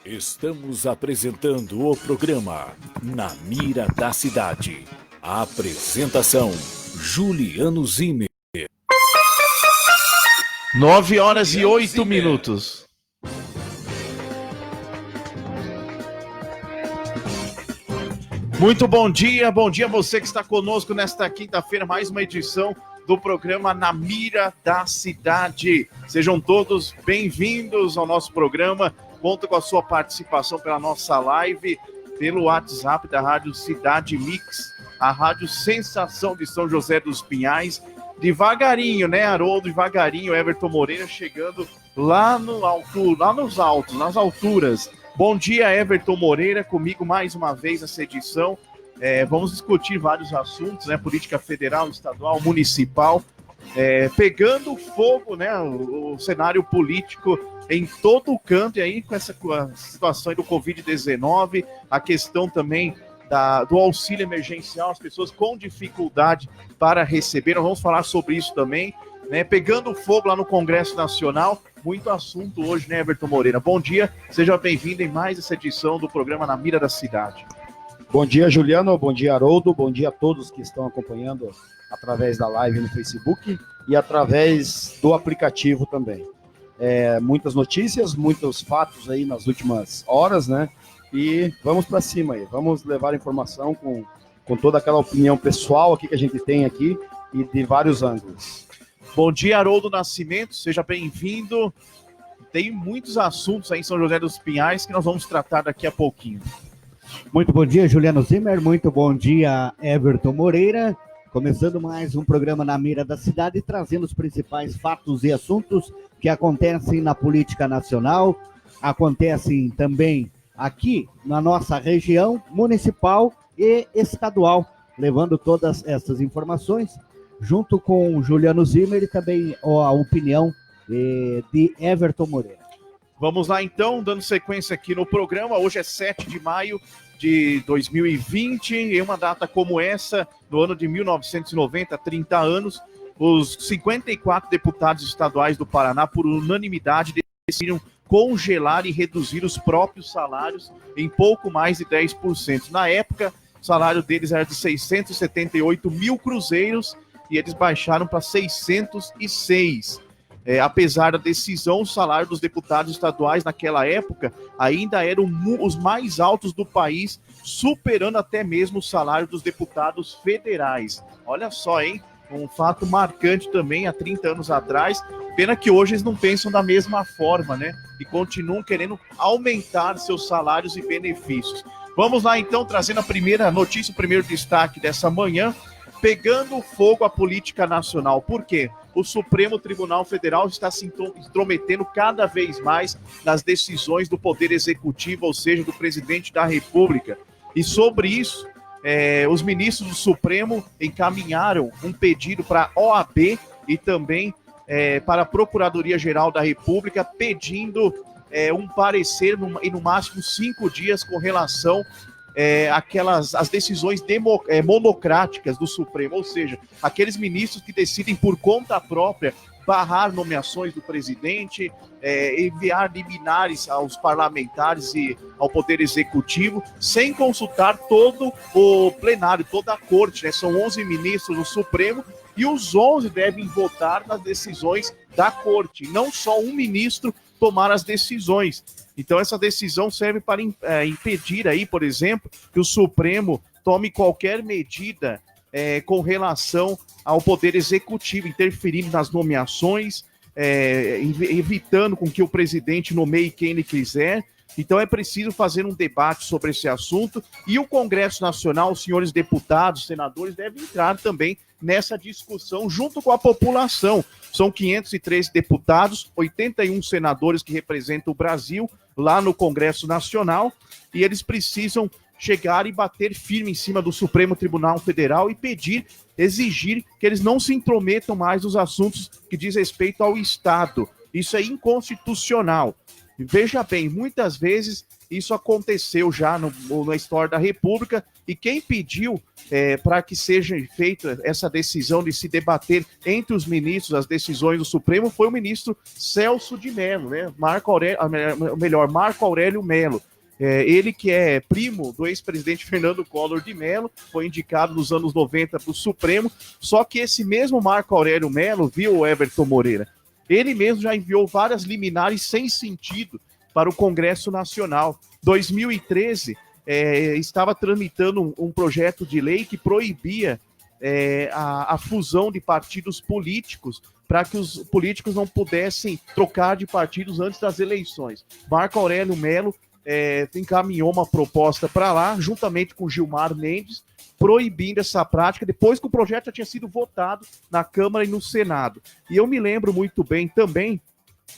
Estamos apresentando o programa Na Mira da Cidade. A apresentação, Juliano Zimmer. 9h08. Muito bom dia você que está conosco nesta quinta-feira, mais uma edição do programa Na Mira da Cidade. Sejam todos bem-vindos ao nosso programa. Conto com a sua participação pela nossa live, pelo WhatsApp da Rádio Cidade Mix, a Rádio Sensação de São José dos Pinhais. Devagarinho, né, Haroldo? Devagarinho, Everton Moreira chegando lá nas alturas. Bom dia, Everton Moreira, comigo mais uma vez nessa edição. Vamos discutir vários assuntos, né? Política federal, estadual, municipal, pegando fogo, né? O cenário político em todo o canto, e aí com a situação do Covid-19, a questão também do auxílio emergencial, as pessoas com dificuldade para receber, nós vamos falar sobre isso também, né? Pegando fogo lá no Congresso Nacional, muito assunto hoje, né, Everton Moreira? Bom dia, seja bem-vindo em mais essa edição do programa Na Mira da Cidade. Bom dia, Juliano, bom dia, Haroldo, bom dia a todos que estão acompanhando através da live no Facebook e através do aplicativo também. Muitas notícias, muitos fatos aí nas últimas horas, né? E vamos para cima aí, vamos levar informação com toda aquela opinião pessoal aqui que a gente tem aqui e de vários ângulos. Bom dia, Haroldo Nascimento, seja bem-vindo. Tem muitos assuntos aí em São José dos Pinhais que nós vamos tratar daqui a pouquinho. Muito bom dia, Juliano Zimmer, muito bom dia, Everton Moreira. Começando mais um programa Na Mira da Cidade, trazendo os principais fatos e assuntos que acontecem na política nacional, acontecem também aqui na nossa região municipal e estadual, levando todas essas informações, junto com o Juliano Zimmer e também a opinião de Everton Moreira. Vamos lá então, dando sequência aqui no programa. Hoje é 7 de maio de 2020, em uma data como essa, no ano de 1990, 30 anos, os 54 deputados estaduais do Paraná, por unanimidade, decidiram congelar e reduzir os próprios salários em pouco mais de 10%. Na época, o salário deles era de 678 mil cruzeiros e eles baixaram para 606. Apesar da decisão, o salário dos deputados estaduais naquela época ainda eram os mais altos do país, superando até mesmo o salário dos deputados federais. Olha só, hein? Um fato marcante também há 30 anos atrás. Pena que hoje eles não pensam da mesma forma, né? E continuam querendo aumentar seus salários e benefícios. Vamos lá então, trazendo a primeira notícia, o primeiro destaque dessa manhã. Pegando fogo à política nacional. Por quê? O Supremo Tribunal Federal está se intrometendo cada vez mais nas decisões do Poder Executivo, ou seja, do Presidente da República. E sobre isso, os ministros do Supremo encaminharam um pedido para a OAB e também para a Procuradoria-Geral da República, pedindo um parecer em no máximo 5 dias com relação as decisões monocráticas do Supremo, ou seja, aqueles ministros que decidem por conta própria barrar nomeações do presidente, enviar liminares aos parlamentares e ao Poder Executivo, sem consultar todo o plenário, toda a corte, né? São 11 ministros do Supremo e os 11 devem votar nas decisões da corte, não só um ministro tomar as decisões. Então essa decisão serve para impedir aí, por exemplo, que o Supremo tome qualquer medida com relação ao Poder Executivo, interferindo nas nomeações, evitando com que o presidente nomeie quem ele quiser. Então é preciso fazer um debate sobre esse assunto e o Congresso Nacional, os senhores deputados, senadores, devem entrar também nessa discussão junto com a população. São 513 deputados, 81 senadores que representam o Brasil lá no Congresso Nacional e eles precisam chegar e bater firme em cima do Supremo Tribunal Federal e exigir que eles não se intrometam mais nos assuntos que diz respeito ao Estado. Isso é inconstitucional. Veja bem, muitas vezes isso aconteceu já na história da República, e quem pediu para que seja feita essa decisão de se debater entre os ministros as decisões do Supremo foi o ministro Celso de Mello, né? Marco Aurélio Mello. Ele que é primo do ex-presidente Fernando Collor de Mello, foi indicado nos anos 90 para o Supremo, só que esse mesmo Marco Aurélio Mello, viu, Everton Moreira, ele mesmo já enviou várias liminares sem sentido para o Congresso Nacional. 2013, estava tramitando um projeto de lei que proibia a fusão de partidos políticos, para que os políticos não pudessem trocar de partidos antes das eleições. Marco Aurélio Mello encaminhou uma proposta para lá, juntamente com Gilmar Mendes, proibindo essa prática, depois que o projeto já tinha sido votado na Câmara e no Senado. E eu me lembro muito bem também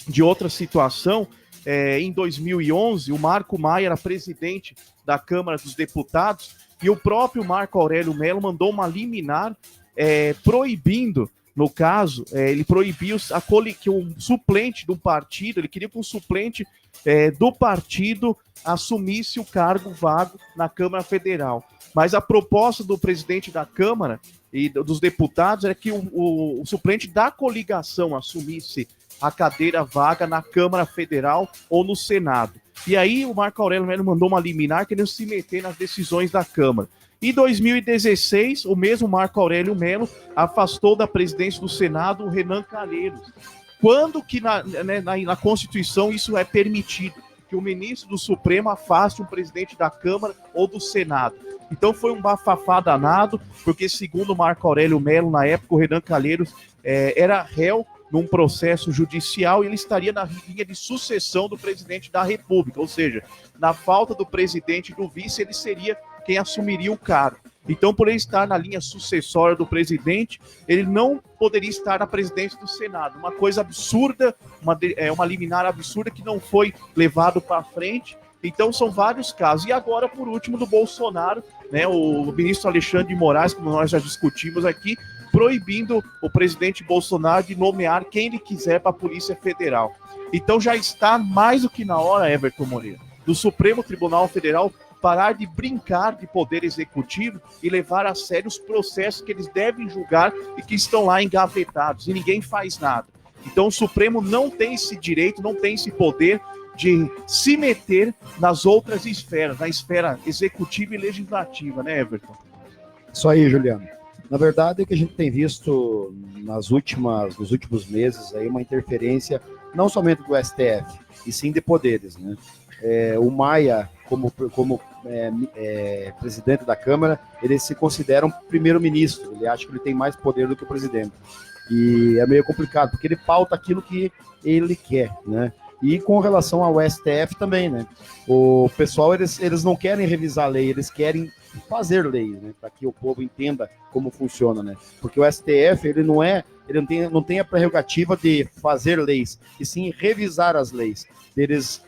de outra situação. Em 2011, o Marco Maia era presidente da Câmara dos Deputados, e o próprio Marco Aurélio Mello mandou uma liminar proibindo, no caso, ele proibiu que um suplente do partido, ele queria que um suplente do partido assumisse o cargo vago na Câmara Federal. Mas a proposta do presidente da Câmara e dos deputados era que o suplente da coligação assumisse a cadeira vaga na Câmara Federal ou no Senado. E aí o Marco Aurélio Mello mandou uma liminar querendo se meter nas decisões da Câmara. Em 2016, o mesmo Marco Aurélio Mello afastou da presidência do Senado o Renan Calheiros. Quando que na Constituição isso é permitido? Que o ministro do Supremo afaste um presidente da Câmara ou do Senado. Então foi um bafafá danado, porque segundo Marco Aurélio Mello, na época o Renan Calheiros era réu num processo judicial e ele estaria na linha de sucessão do presidente da República, ou seja, na falta do presidente e do vice, ele seria quem assumiria o cargo. Então, por ele estar na linha sucessória do presidente, ele não poderia estar na presidência do Senado. Uma coisa absurda, uma liminar absurda que não foi levado para frente. Então, são vários casos. E agora, por último, do Bolsonaro, né, o ministro Alexandre de Moraes, como nós já discutimos aqui, proibindo o presidente Bolsonaro de nomear quem ele quiser para a Polícia Federal. Então, já está mais do que na hora, Everton Moreira, do Supremo Tribunal Federal parar de brincar de poder executivo e levar a sério os processos que eles devem julgar e que estão lá engavetados, e ninguém faz nada. Então o Supremo não tem esse direito, não tem esse poder de se meter nas outras esferas, na esfera executiva e legislativa, né, Everton? Isso aí, Juliano. Na verdade, é que a gente tem visto nos últimos meses aí uma interferência não somente do STF, e sim de poderes, né? O Maia, como presidente da Câmara, ele se considera um primeiro-ministro, ele acha que ele tem mais poder do que o presidente. E é meio complicado, porque ele pauta aquilo que ele quer, né? E com relação ao STF também, né? O pessoal, eles não querem revisar a lei, eles querem fazer lei, né? Para que o povo entenda como funciona, né? Porque o STF, ele não tem a prerrogativa de fazer leis, e sim revisar as leis, deles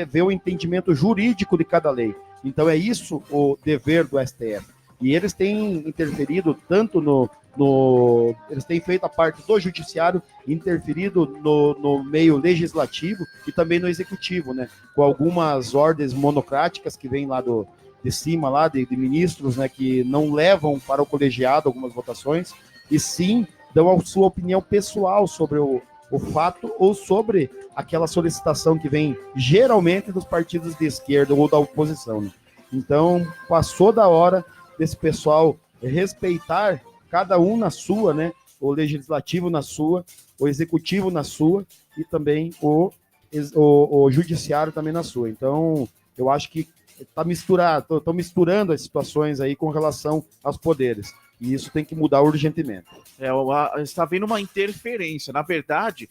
ver o entendimento jurídico de cada lei. Então é isso o dever do STF. E eles têm interferido tanto eles têm feito a parte do judiciário, interferido no meio legislativo e também no executivo, né? Com algumas ordens monocráticas que vêm lá de cima, lá de ministros, né? Que não levam para o colegiado algumas votações, e sim dão a sua opinião pessoal sobre o fato ou sobre aquela solicitação que vem geralmente dos partidos de esquerda ou da oposição, né? Então, passou da hora desse pessoal respeitar cada um na sua, né? O legislativo na sua, o executivo na sua e também o judiciário também na sua. Então, eu acho que estão misturando as situações aí com relação aos poderes. E isso tem que mudar urgentemente. Está havendo uma interferência. Na verdade,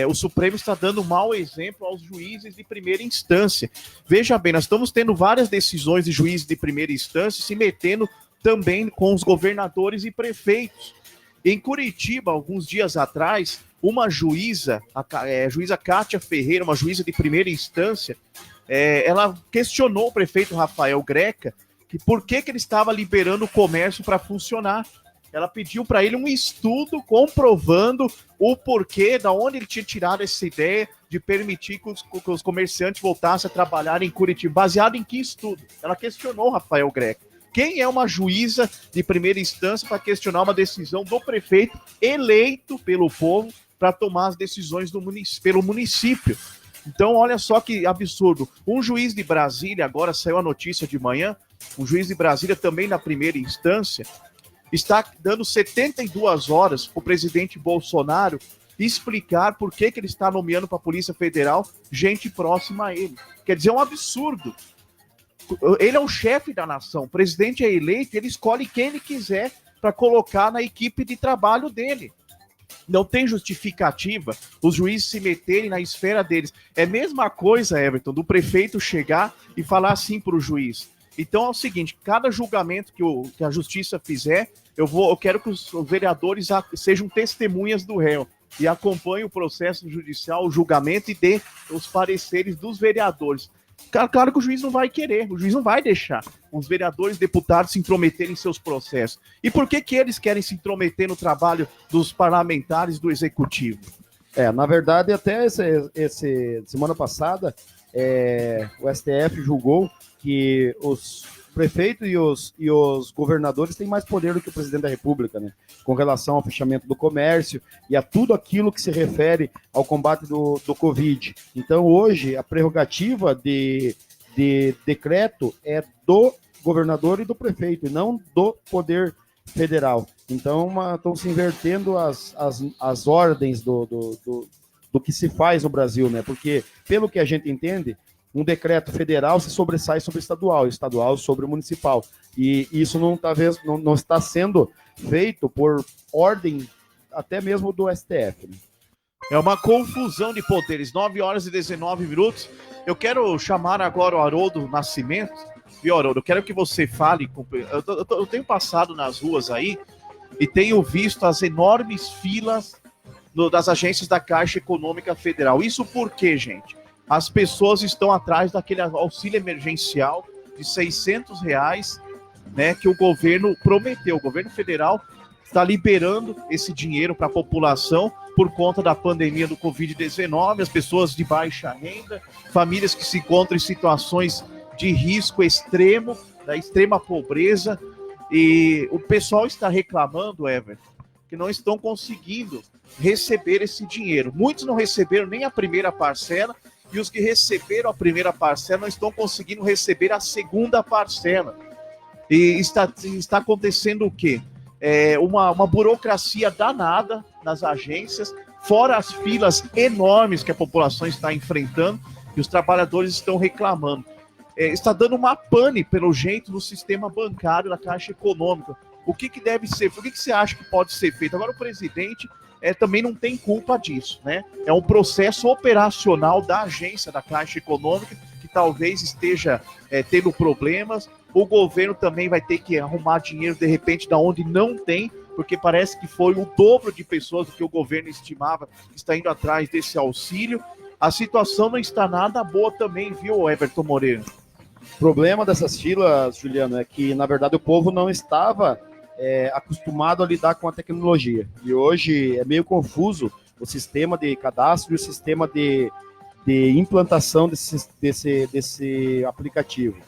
o Supremo está dando mau exemplo aos juízes de primeira instância. Veja bem, nós estamos tendo várias decisões de juízes de primeira instância se metendo também com os governadores e prefeitos. Em Curitiba, alguns dias atrás, uma juíza, a juíza Kátia Ferreira, uma juíza de primeira instância, ela questionou o prefeito Rafael Greca que por que ele estava liberando o comércio para funcionar. Ela pediu para ele um estudo comprovando o porquê, da onde ele tinha tirado essa ideia de permitir que os comerciantes voltassem a trabalhar em Curitiba. Baseado em que estudo? Ela questionou Rafael Greco. Quem é uma juíza de primeira instância para questionar uma decisão do prefeito eleito pelo povo para tomar as decisões pelo município? Então, olha só que absurdo. Um juiz de Brasília, agora saiu a notícia de manhã, um juiz de Brasília também na primeira instância, está dando 72 horas para o presidente Bolsonaro explicar por que ele está nomeando para a Polícia Federal gente próxima a ele. Quer dizer, é um absurdo. Ele é o chefe da nação, o presidente é eleito, ele escolhe quem ele quiser para colocar na equipe de trabalho dele. Não tem justificativa os juízes se meterem na esfera deles. É a mesma coisa, Everton, do prefeito chegar e falar assim para o juiz. Então é o seguinte, cada julgamento que a justiça fizer, eu quero que os vereadores sejam testemunhas do réu e acompanhem o processo judicial, o julgamento e dê os pareceres dos vereadores. Claro que o juiz não vai querer, o juiz não vai deixar os vereadores, deputados se intrometerem em seus processos. E por que eles querem se intrometer no trabalho dos parlamentares do executivo? Na verdade, até semana passada, o STF julgou que os prefeitos e os governadores têm mais poder do que o presidente da República, né? Com relação ao fechamento do comércio e a tudo aquilo que se refere ao combate do Covid. Então, hoje, a prerrogativa de decreto é do governador e do prefeito, e não do poder federal. Então, estão se invertendo as ordens do que se faz no Brasil, né? Porque, pelo que a gente entende, um decreto federal se sobressai sobre o estadual sobre o municipal. E isso não está sendo feito por ordem até mesmo do STF. Né? É uma confusão de poderes. 9 horas e 19 minutos. Eu quero chamar agora o Haroldo Nascimento. Viu, Haroldo? Eu quero que você fale. Eu tenho passado nas ruas aí e tenho visto as enormes filas das agências da Caixa Econômica Federal. Isso por quê, gente? As pessoas estão atrás daquele auxílio emergencial de R$600, né, que o governo prometeu. O governo federal está liberando esse dinheiro para a população por conta da pandemia do Covid-19, as pessoas de baixa renda, famílias que se encontram em situações de risco extremo, da extrema pobreza. E o pessoal está reclamando, Everton, que não estão conseguindo receber esse dinheiro. Muitos não receberam nem a primeira parcela, e os que receberam a primeira parcela não estão conseguindo receber a segunda parcela. E está acontecendo o quê? Uma burocracia danada nas agências, fora as filas enormes que a população está enfrentando, e os trabalhadores estão reclamando. Está dando uma pane, pelo jeito, no sistema bancário da Caixa Econômica. O que deve ser? O que você acha que pode ser feito? Agora, o presidente também não tem culpa disso, né? É um processo operacional da agência da Caixa Econômica que talvez esteja tendo problemas. O governo também vai ter que arrumar dinheiro, de repente, da onde não tem, porque parece que foi o dobro de pessoas do que o governo estimava que está indo atrás desse auxílio. A situação não está nada boa também, viu, Everton Moreira? O problema dessas filas, Juliano, é que, na verdade, o povo não estava acostumado a lidar com a tecnologia. E hoje é meio confuso o sistema de cadastro e o sistema de implantação desse aplicativo.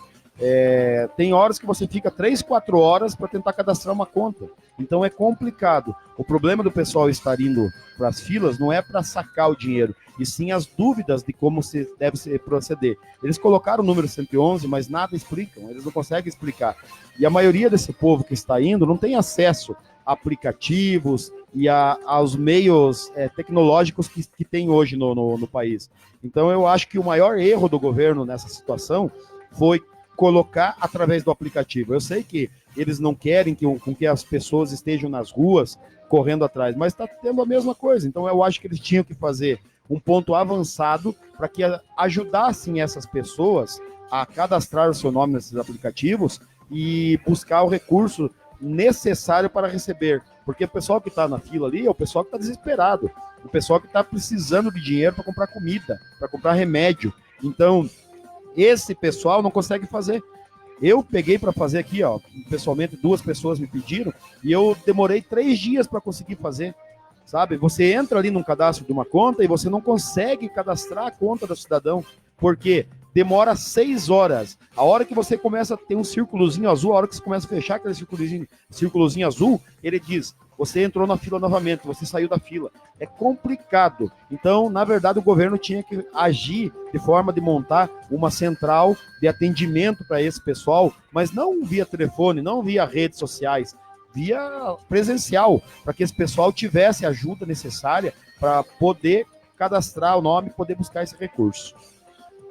Tem horas que você fica 3, 4 horas para tentar cadastrar uma conta. Então é complicado. O problema do pessoal estar indo para as filas não é para sacar o dinheiro, e sim as dúvidas de como se deve proceder. Eles colocaram o número 111, mas nada explicam, eles não conseguem explicar. E a maioria desse povo que está indo não tem acesso a aplicativos e aos meios tecnológicos que tem hoje no país. Então eu acho que o maior erro do governo nessa situação foi colocar através do aplicativo. Eu sei que eles não querem que as pessoas estejam nas ruas correndo atrás, mas está tendo a mesma coisa. Então eu acho que eles tinham que fazer um ponto avançado para que ajudassem essas pessoas a cadastrar o seu nome nesses aplicativos e buscar o recurso necessário para receber. Porque o pessoal que está na fila ali é o pessoal que está desesperado, o pessoal que está precisando de dinheiro para comprar comida, para comprar remédio. Então, esse pessoal não consegue fazer. Eu peguei para fazer aqui, ó, pessoalmente 2 pessoas me pediram, e eu demorei 3 dias para conseguir fazer, sabe? Você entra ali num cadastro de uma conta e você não consegue cadastrar a conta do cidadão, porque demora 6 horas. A hora que você começa a ter um círculozinho azul, a hora que você começa a fechar aquele círculozinho azul, ele diz, você entrou na fila novamente, você saiu da fila. É complicado. Então, na verdade, o governo tinha que agir de forma de montar uma central de atendimento para esse pessoal, mas não via telefone, não via redes sociais, via presencial, para que esse pessoal tivesse a ajuda necessária para poder cadastrar o nome e poder buscar esse recurso.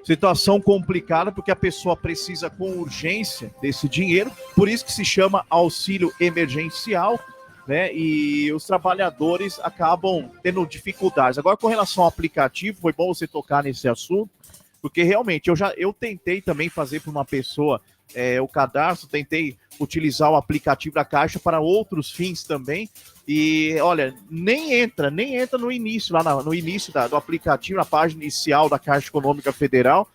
Situação complicada porque a pessoa precisa com urgência desse dinheiro, por isso que se chama auxílio emergencial, né? E os trabalhadores acabam tendo dificuldades. Agora, com relação ao aplicativo, foi bom você tocar nesse assunto, porque realmente eu tentei também fazer para uma pessoa o cadastro, tentei utilizar o aplicativo da Caixa para outros fins também. E olha, nem entra no início, no início do aplicativo, na página inicial da Caixa Econômica Federal.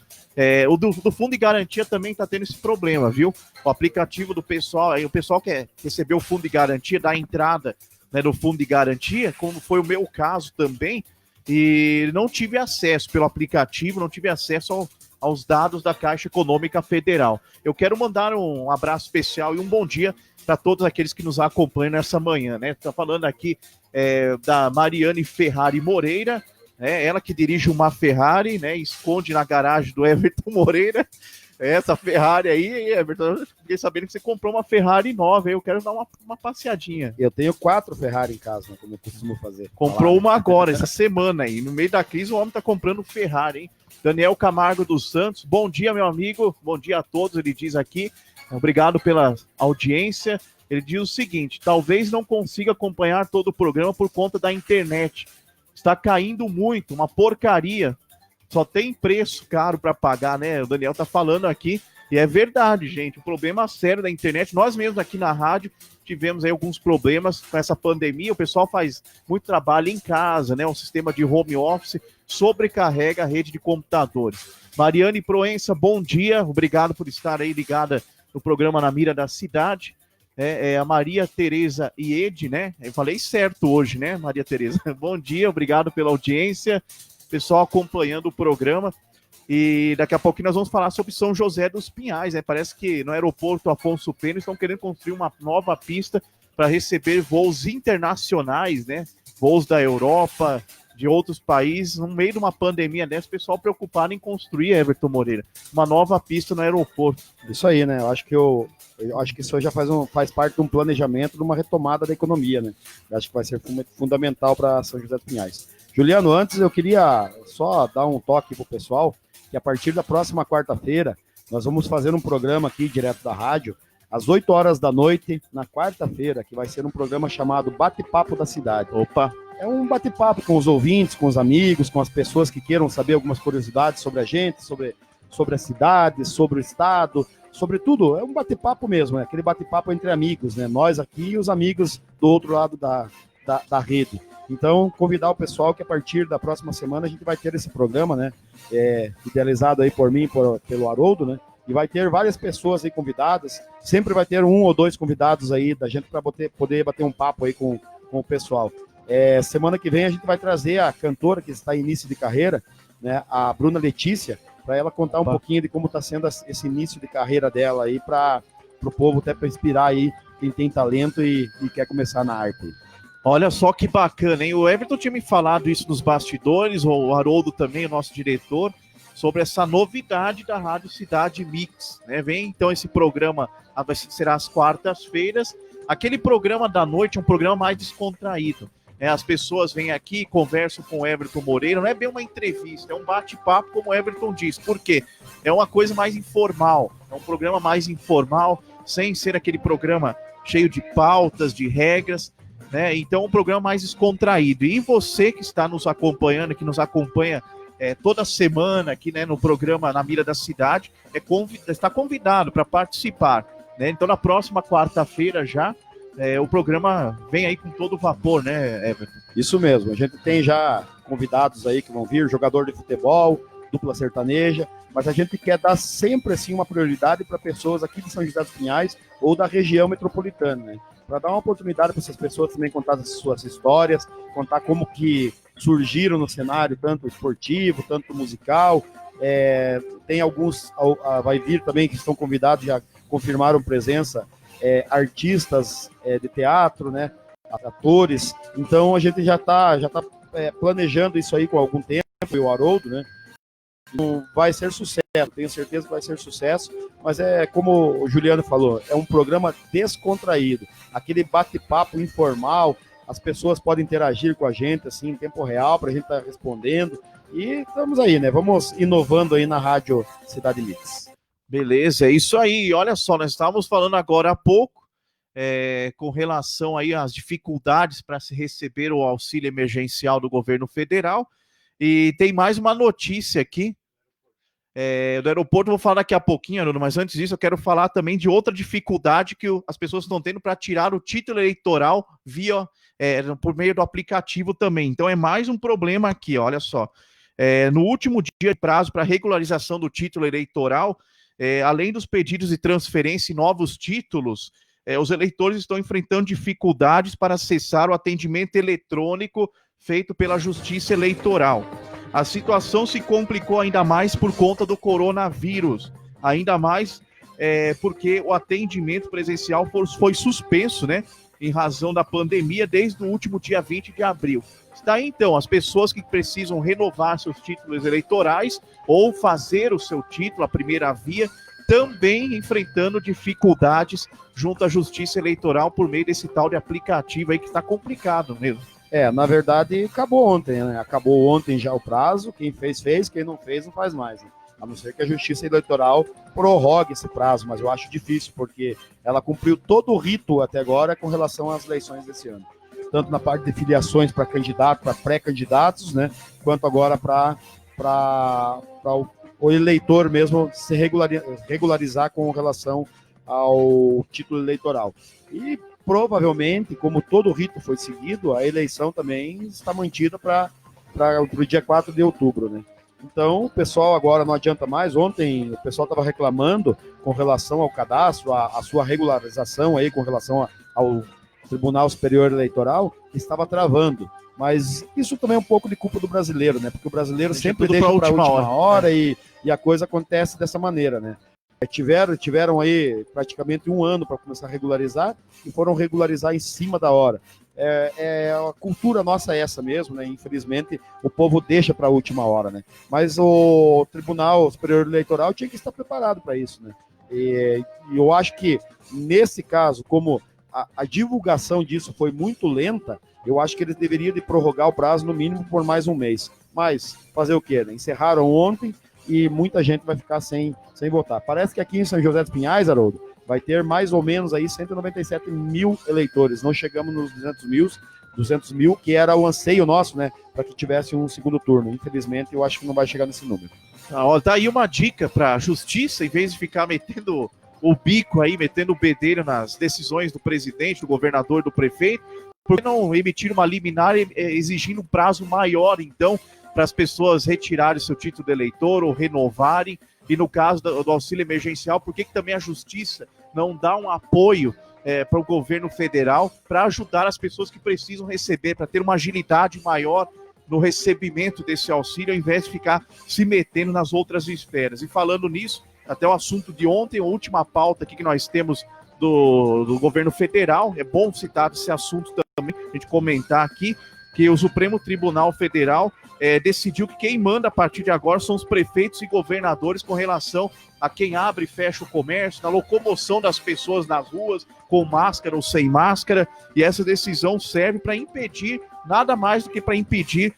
O do Fundo de Garantia também está tendo esse problema, viu? O aplicativo do pessoal, aí o pessoal quer receber o Fundo de Garantia, dar entrada, né, no Fundo de Garantia, como foi o meu caso também, e não tive acesso pelo aplicativo, não tive acesso aos dados da Caixa Econômica Federal. Eu quero mandar um abraço especial e um bom dia para todos aqueles que nos acompanham nessa manhã, né? Tá falando aqui da Mariane Ferrari Moreira, né? Ela que dirige uma Ferrari, né? Esconde na garagem do Everton Moreira. Essa Ferrari aí, Everton, fiquei sabendo que você comprou uma Ferrari nova, eu quero dar uma passeadinha. Eu tenho 4 Ferrari em casa, né, como eu costumo fazer. Comprou uma agora, essa semana aí. No meio da crise, o homem tá comprando Ferrari, hein? Daniel Camargo dos Santos, bom dia, meu amigo, bom dia a todos, ele diz aqui. Obrigado pela audiência. Ele diz o seguinte, talvez não consiga acompanhar todo o programa por conta da internet. Está caindo muito, uma porcaria. Só tem preço caro para pagar, né? O Daniel tá falando aqui, e é verdade, gente. O problema sério da internet, nós mesmos aqui na rádio tivemos aí alguns problemas com essa pandemia. O pessoal faz muito trabalho em casa, né? Um sistema de home office sobrecarrega a rede de computadores. Mariane Proença, bom dia. Obrigado por estar aí ligada no programa Na Mira da Cidade. A Maria Tereza Iede, né? Eu falei certo hoje, né, Maria Tereza? Bom dia, obrigado pela audiência. Pessoal acompanhando o programa. E daqui a pouquinho nós vamos falar sobre São José dos Pinhais, né? Parece que no aeroporto Afonso Pena estão querendo construir uma nova pista para receber voos internacionais, né? Voos da Europa, de outros países, no meio de uma pandemia dessa, o pessoal preocupado em construir, Everton Moreira, uma nova pista no aeroporto. Isso aí, né? Eu acho que isso já faz parte de um planejamento, de uma retomada da economia, né? Eu acho que vai ser fundamental para São José dos Pinhais. Juliano, antes eu queria só dar um toque para o pessoal, que a partir da próxima quarta-feira, nós vamos fazer um programa aqui, direto da rádio, às 8 horas da noite, na quarta-feira, que vai ser um programa chamado Bate-Papo da Cidade. Opa! É um bate-papo com os ouvintes, com os amigos, com as pessoas que queiram saber algumas curiosidades sobre a gente, sobre a cidade, sobre o estado, sobre tudo. É um bate-papo mesmo, é aquele bate-papo entre amigos, né? Nós aqui e os amigos do outro lado da rede. Então, convidar o pessoal que a partir da próxima semana a gente vai ter esse programa, né? Idealizado aí por mim, pelo Haroldo, né? E vai ter várias pessoas aí convidadas. Sempre vai ter 1 ou 2 convidados aí da gente para poder bater um papo aí com o pessoal. Semana que vem a gente vai trazer a cantora que está em início de carreira, né? A Bruna Letícia, para ela contar um pouquinho de como está sendo esse início de carreira dela aí para o povo, até para inspirar aí quem tem talento e quer começar na arte. Olha só que bacana, hein? O Everton tinha me falado isso nos bastidores, o Haroldo também, o nosso diretor, sobre essa novidade da Rádio Cidade Mix, né? Vem então esse programa, será às quartas-feiras. Aquele programa da noite é um programa mais descontraído. As pessoas vêm aqui, conversam com o Everton Moreira, não é bem uma entrevista, é um bate-papo, como o Everton diz. Por quê? É uma coisa mais informal, é um programa mais informal, sem ser aquele programa cheio de pautas, de regras, né? Então, um programa mais descontraído. E você que está nos acompanhando, que nos acompanha toda semana aqui, né, no programa Na Mira da Cidade, está convidado para participar, né? Então, na próxima quarta-feira já, o programa vem aí com todo vapor, né, Everton? Isso mesmo, a gente tem já convidados aí que vão vir, jogador de futebol, dupla sertaneja, mas a gente quer dar sempre assim uma prioridade para pessoas aqui de São José dos Pinhais ou da região metropolitana, né? Para dar uma oportunidade para essas pessoas também contar as suas histórias, contar como que surgiram no cenário, tanto esportivo, tanto musical. Tem alguns, vai vir também, que estão convidados, já confirmaram presença, artistas de teatro, né, atores. Então a gente já tá planejando isso aí com algum tempo, e o Haroldo, né? Vai ser sucesso, tenho certeza que vai ser sucesso, mas como o Juliano falou, é um programa descontraído, aquele bate-papo informal, as pessoas podem interagir com a gente assim em tempo real, para a gente estar respondendo, e estamos aí, né? Vamos inovando aí na Rádio Cidade Mix. Beleza, é isso aí. Olha só, nós estávamos falando agora há pouco com relação aí às dificuldades para se receber o auxílio emergencial do governo federal, e tem mais uma notícia aqui do aeroporto, vou falar daqui a pouquinho, Aruno, mas antes disso eu quero falar também de outra dificuldade que as pessoas estão tendo para tirar o título eleitoral por meio do aplicativo também. Então é mais um problema aqui, olha só. No último dia de prazo para regularização do título eleitoral, além dos pedidos de transferência e novos títulos, os eleitores estão enfrentando dificuldades para acessar o atendimento eletrônico feito pela Justiça Eleitoral. A situação se complicou ainda mais por conta do coronavírus, ainda mais porque o atendimento presencial foi suspenso, né, em razão da pandemia desde o último dia 20 de abril. Está aí, então, as pessoas que precisam renovar seus títulos eleitorais ou fazer o seu título, a primeira via, também enfrentando dificuldades junto à Justiça Eleitoral por meio desse tal de aplicativo aí que está complicado mesmo. Na verdade, acabou ontem, né? Acabou ontem já o prazo, quem fez, quem não fez, não faz mais, né? A não ser que a Justiça Eleitoral prorrogue esse prazo, mas eu acho difícil, porque ela cumpriu todo o rito até agora com relação às eleições desse ano. Tanto na parte de filiações para candidato, para pré-candidatos, né? Quanto agora para o eleitor mesmo se regularizar com relação ao título eleitoral. E provavelmente, como todo o rito foi seguido, a eleição também está mantida para o dia 4 de outubro, né? Então, o pessoal agora não adianta mais. Ontem o pessoal estava reclamando com relação ao cadastro, a sua regularização aí com relação ao Tribunal Superior Eleitoral, que estava travando. Mas isso também é um pouco de culpa do brasileiro, né? Porque o brasileiro sempre deixa para a última hora e a coisa acontece dessa maneira, né? Tiveram aí praticamente um ano para começar a regularizar e foram regularizar em cima da hora. A cultura nossa é essa mesmo, né? Infelizmente, o povo deixa para a última hora, né? Mas o Tribunal Superior Eleitoral tinha que estar preparado para isso, né? E eu acho que, nesse caso, como a divulgação disso foi muito lenta, eu acho que eles deveriam de prorrogar o prazo no mínimo por mais um mês. Mas fazer o quê, né? Encerraram ontem e muita gente vai ficar sem votar. Parece que aqui em São José dos Pinhais, Haroldo, vai ter mais ou menos aí 197 mil eleitores. Não chegamos nos 200 mil, que era o anseio nosso, né? Para que tivesse um segundo turno. Infelizmente, eu acho que não vai chegar nesse número. Tá aí uma dica para a Justiça, em vez de ficar metendo o bico aí, metendo o bedelho nas decisões do presidente, do governador, do prefeito, por que não emitir uma liminar exigindo um prazo maior, então, para as pessoas retirarem seu título de eleitor ou renovarem? E no caso do auxílio emergencial, por que também a Justiça não dá um apoio para o governo federal para ajudar as pessoas que precisam receber, para ter uma agilidade maior no recebimento desse auxílio, ao invés de ficar se metendo nas outras esferas? E falando nisso, até o assunto de ontem, a última pauta aqui que nós temos do governo federal, é bom citar esse assunto também, a gente comentar aqui, que o Supremo Tribunal Federal decidiu que quem manda a partir de agora são os prefeitos e governadores com relação a quem abre e fecha o comércio, na locomoção das pessoas nas ruas, com máscara ou sem máscara, e essa decisão serve para impedir, nada mais do que para impedir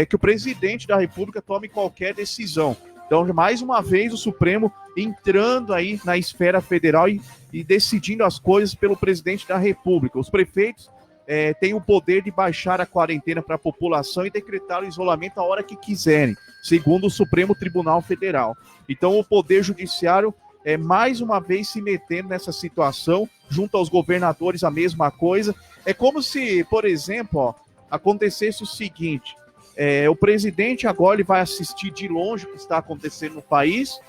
que o presidente da República tome qualquer decisão. Então, mais uma vez, o Supremo entrando aí na esfera federal e decidindo as coisas pelo presidente da República. Os prefeitos têm o poder de baixar a quarentena para a população e decretar o isolamento a hora que quiserem, segundo o Supremo Tribunal Federal. Então, o Poder Judiciário mais uma vez se metendo nessa situação, junto aos governadores a mesma coisa. É como se, por exemplo, acontecesse o seguinte: O presidente agora ele vai assistir de longe o que está acontecendo no país,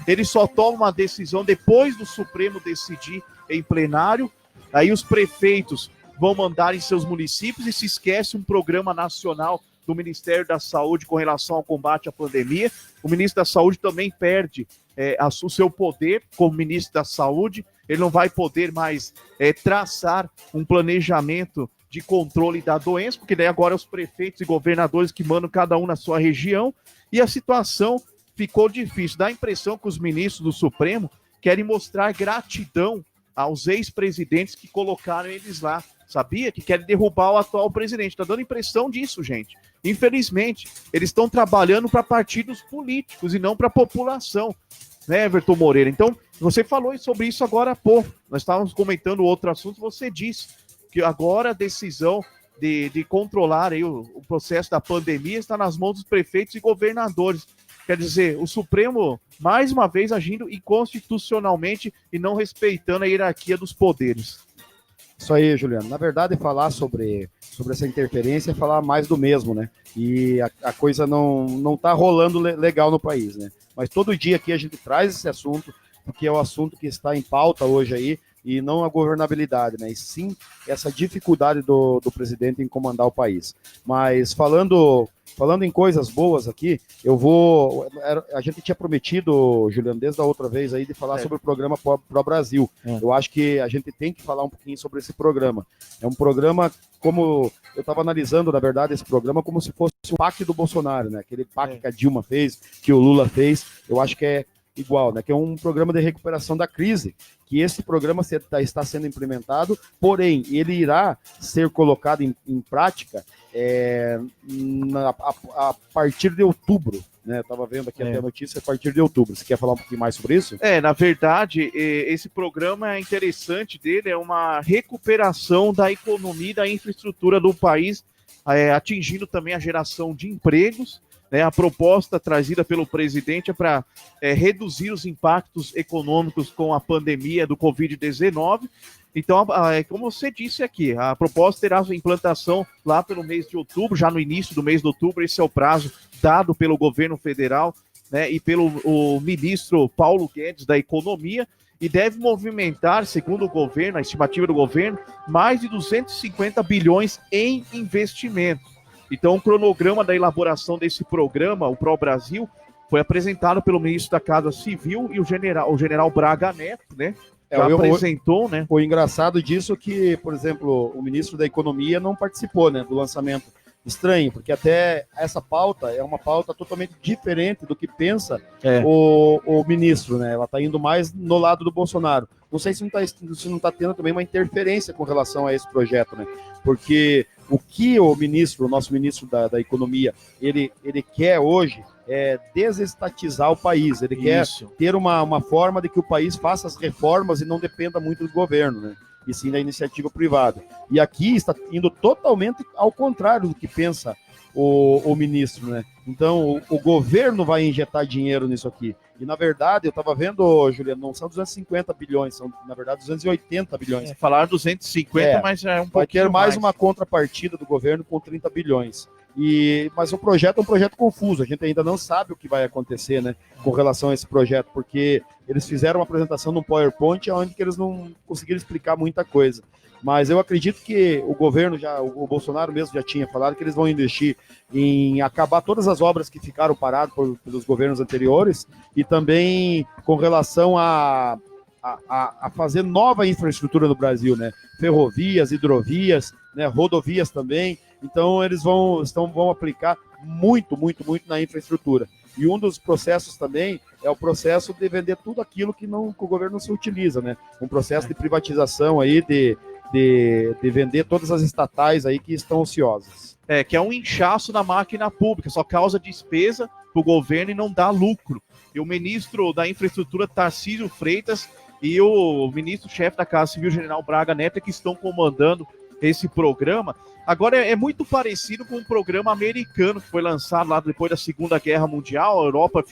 ele só toma uma decisão depois do Supremo decidir em plenário, aí os prefeitos vão mandar em seus municípios e se esquece um programa nacional do Ministério da Saúde com relação ao combate à pandemia. O ministro da Saúde também perde o seu poder como ministro da Saúde, ele não vai poder mais traçar um planejamento de controle da doença, porque daí agora os prefeitos e governadores que mandam cada um na sua região, e a situação ficou difícil. Dá a impressão que os ministros do Supremo querem mostrar gratidão aos ex-presidentes que colocaram eles lá. Sabia? Que querem derrubar o atual presidente. Está dando impressão disso, gente. Infelizmente, eles estão trabalhando para partidos políticos e não para a população, né, Everton Moreira? Então, você falou sobre isso agora há pouco. Nós estávamos comentando outro assunto, você disse que agora a decisão de controlar aí o processo da pandemia está nas mãos dos prefeitos e governadores. Quer dizer, o Supremo, mais uma vez, agindo inconstitucionalmente e não respeitando a hierarquia dos poderes. Isso aí, Juliano. Na verdade, falar sobre essa interferência é falar mais do mesmo, né? E a coisa não tá rolando legal no país, né? Mas todo dia aqui a gente traz esse assunto, porque é o assunto que está em pauta hoje aí, e não a governabilidade, né? E sim essa dificuldade do presidente em comandar o país. Mas falando em coisas boas aqui, a gente tinha prometido, Juliano, desde a outra vez aí, de falar sobre o programa Pro Brasil. Eu acho que a gente tem que falar um pouquinho sobre esse programa. É um programa, como eu estava analisando, na verdade, esse programa como se fosse o PAC do Bolsonaro, né? Aquele PAC que a Dilma fez, que o Lula fez, eu acho que é igual, né? Que é um programa de recuperação da crise, que esse programa está sendo implementado, porém, ele irá ser colocado em prática a partir de outubro, né? Eu estava vendo aqui até a notícia, a partir de outubro. Você quer falar um pouquinho mais sobre isso? Na verdade, esse programa interessante dele é uma recuperação da economia e da infraestrutura do país, atingindo também a geração de empregos. A proposta trazida pelo presidente é para reduzir os impactos econômicos com a pandemia do Covid-19. Então, como você disse aqui, a proposta terá sua implantação lá pelo mês de outubro, já no início do mês de outubro. Esse é o prazo dado pelo governo federal, né, e pelo ministro Paulo Guedes da Economia, e deve movimentar, segundo o governo, a estimativa do governo, mais de 250 bilhões em investimentos. Então, o cronograma da elaboração desse programa, o Pro Brasil, foi apresentado pelo ministro da Casa Civil e o general Braga Neto, né? Já apresentou, né? O engraçado disso é que, por exemplo, o ministro da Economia não participou, né, do lançamento. Estranho, porque até essa pauta é uma pauta totalmente diferente do que pensa o ministro, né? Ela está indo mais no lado do Bolsonaro. Não sei se não está tendo também uma interferência com relação a esse projeto, né? Porque o que o nosso ministro da Economia, ele quer hoje é desestatizar o país. Ele quer ter uma forma de que o país faça as reformas e não dependa muito do governo, né? E sim da iniciativa privada. E aqui está indo totalmente ao contrário do que pensa o ministro, né? Então, o governo vai injetar dinheiro nisso aqui. E, na verdade, eu estava vendo, Juliano, não são 250 bilhões, são, na verdade, 280 bilhões. Falaram 250, mas é um pouquinho vai ter mais mais. Uma contrapartida do governo com 30 bilhões. Mas o projeto é um projeto confuso, a gente ainda não sabe o que vai acontecer, né, com relação a esse projeto, porque eles fizeram uma apresentação no PowerPoint onde que eles não conseguiram explicar muita coisa. Mas eu acredito que o governo, o Bolsonaro mesmo já tinha falado que eles vão investir em acabar todas as obras que ficaram paradas pelos governos anteriores e também com relação a fazer nova infraestrutura no Brasil, né? Ferrovias, hidrovias, né? Rodovias também. Então eles vão aplicar muito na infraestrutura. E um dos processos também é o processo de vender tudo aquilo que o governo não se utiliza, né? Um processo de privatização aí, de vender todas as estatais aí que estão ociosas. Que é um inchaço na máquina pública, só causa despesa para o governo e não dá lucro. E o ministro da Infraestrutura, Tarcísio Freitas, e o ministro-chefe da Casa Civil, General Braga Neto, que estão comandando esse programa. Agora, é muito parecido com um programa americano que foi lançado lá depois da Segunda Guerra Mundial. A Europa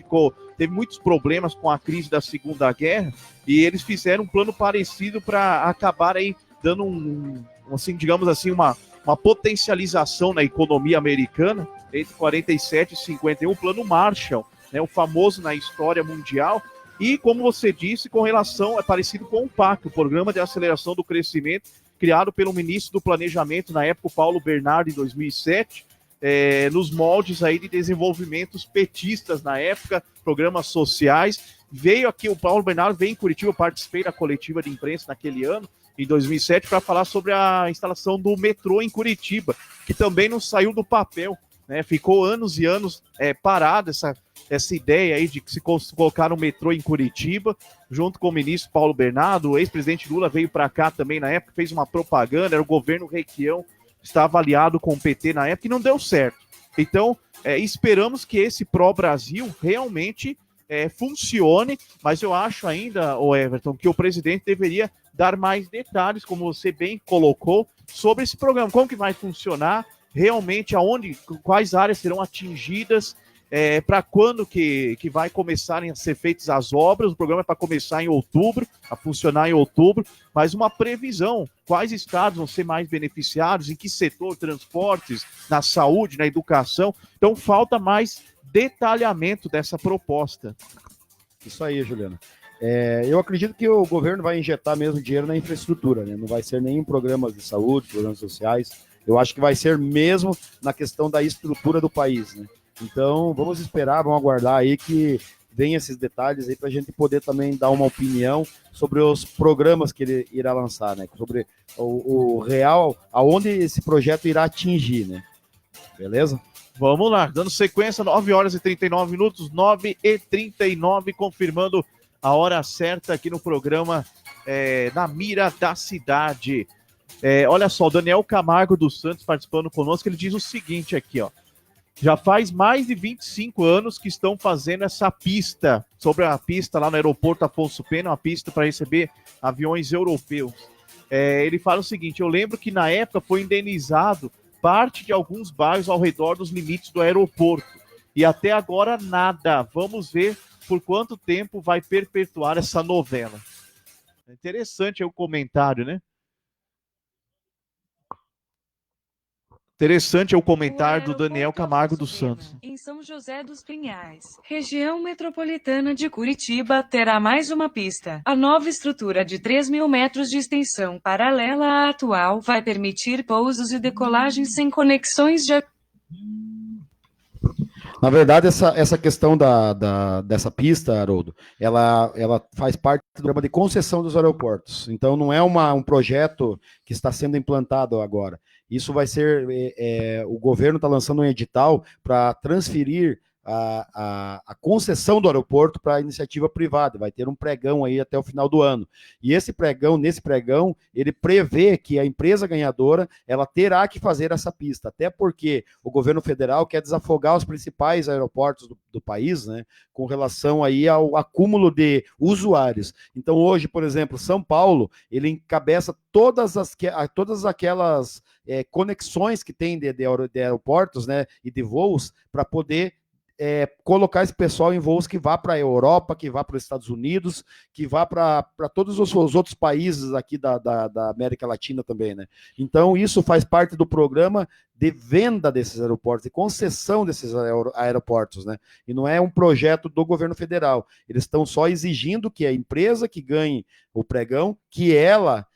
teve muitos problemas com a crise da Segunda Guerra, e eles fizeram um plano parecido para acabar aí dando assim, digamos assim, uma potencialização na economia americana, entre 47 e 51, o Plano Marshall, né, o famoso na história mundial. E, como você disse, com relação, é parecido com o PAC, o Programa de Aceleração do Crescimento, criado pelo ministro do Planejamento, na época, o Paulo Bernardo, em 2007, nos moldes aí de desenvolvimentos petistas na época, programas sociais. Veio aqui, o Paulo Bernardo veio em Curitiba, eu participei da coletiva de imprensa naquele ano, em 2007, para falar sobre a instalação do metrô em Curitiba, que também não saiu do papel, né? Ficou anos e anos parada essa ideia aí de se colocar um metrô em Curitiba, junto com o ministro Paulo Bernardo. O ex-presidente Lula veio para cá também na época, fez uma propaganda, era o governo Requião, estava aliado com o PT na época e não deu certo. Então, esperamos que esse pró-Brasil realmente funcione, mas eu acho ainda, Everton, que o presidente deveria dar mais detalhes, como você bem colocou, sobre esse programa, como que vai funcionar, realmente quais áreas serão atingidas, para quando que vai começarem a ser feitas as obras. O programa é para começar em outubro, a funcionar em outubro, mas uma previsão, quais estados vão ser mais beneficiados, em que setor, transportes, na saúde, na educação. Então falta mais detalhamento dessa proposta. Isso aí, Juliana. Eu acredito que o governo vai injetar mesmo dinheiro na infraestrutura, né? Não vai ser nem em programas de saúde, programas sociais. Eu acho que vai ser mesmo na questão da estrutura do país, né? Então, vamos esperar, vamos aguardar aí que venham esses detalhes aí para a gente poder também dar uma opinião sobre os programas que ele irá lançar, né? Sobre o real, aonde esse projeto irá atingir, né? Beleza? Vamos lá, dando sequência, 9 horas e 39 minutos, 9h39, confirmando a hora certa aqui no programa Na Mira da Cidade. Olha só, o Daniel Camargo dos Santos participando conosco, ele diz o seguinte aqui, ó. Já faz mais de 25 anos que estão fazendo essa pista, sobre a pista lá no aeroporto Afonso Pena, uma pista para receber aviões europeus. Ele fala o seguinte, eu lembro que na época foi indenizado parte de alguns bairros ao redor dos limites do aeroporto. E até agora nada. Vamos ver por quanto tempo vai perpetuar essa novela. Interessante o comentário, né? Interessante o comentário do Daniel Camargo dos Santos. Em São José dos Pinhais, região metropolitana de Curitiba, terá mais uma pista. A nova estrutura de 3.000 metros de extensão, paralela à atual, vai permitir pousos e decolagens sem conexões de... Na verdade, essa questão dessa pista, Haroldo, ela faz parte do programa de concessão dos aeroportos. Então, não é um projeto que está sendo implantado agora. Isso vai ser, o governo está lançando um edital para transferir a concessão do aeroporto para a iniciativa privada. Vai ter um pregão aí até o final do ano. E nesse pregão, ele prevê que a empresa ganhadora, ela terá que fazer essa pista, até porque o governo federal quer desafogar os principais aeroportos do país, né, com relação aí ao acúmulo de usuários. Então, hoje, por exemplo, São Paulo, ele encabeça todas aquelas conexões que tem de aeroportos, né, e de voos, para poder colocar esse pessoal em voos que vá para a Europa, que vá para os Estados Unidos, que vá para todos os outros países aqui da América Latina também, né? Então, isso faz parte do programa de venda desses aeroportos, de concessão desses aeroportos, né? E não é um projeto do governo federal. Eles estão só exigindo que a empresa que ganhe o pregão, que ela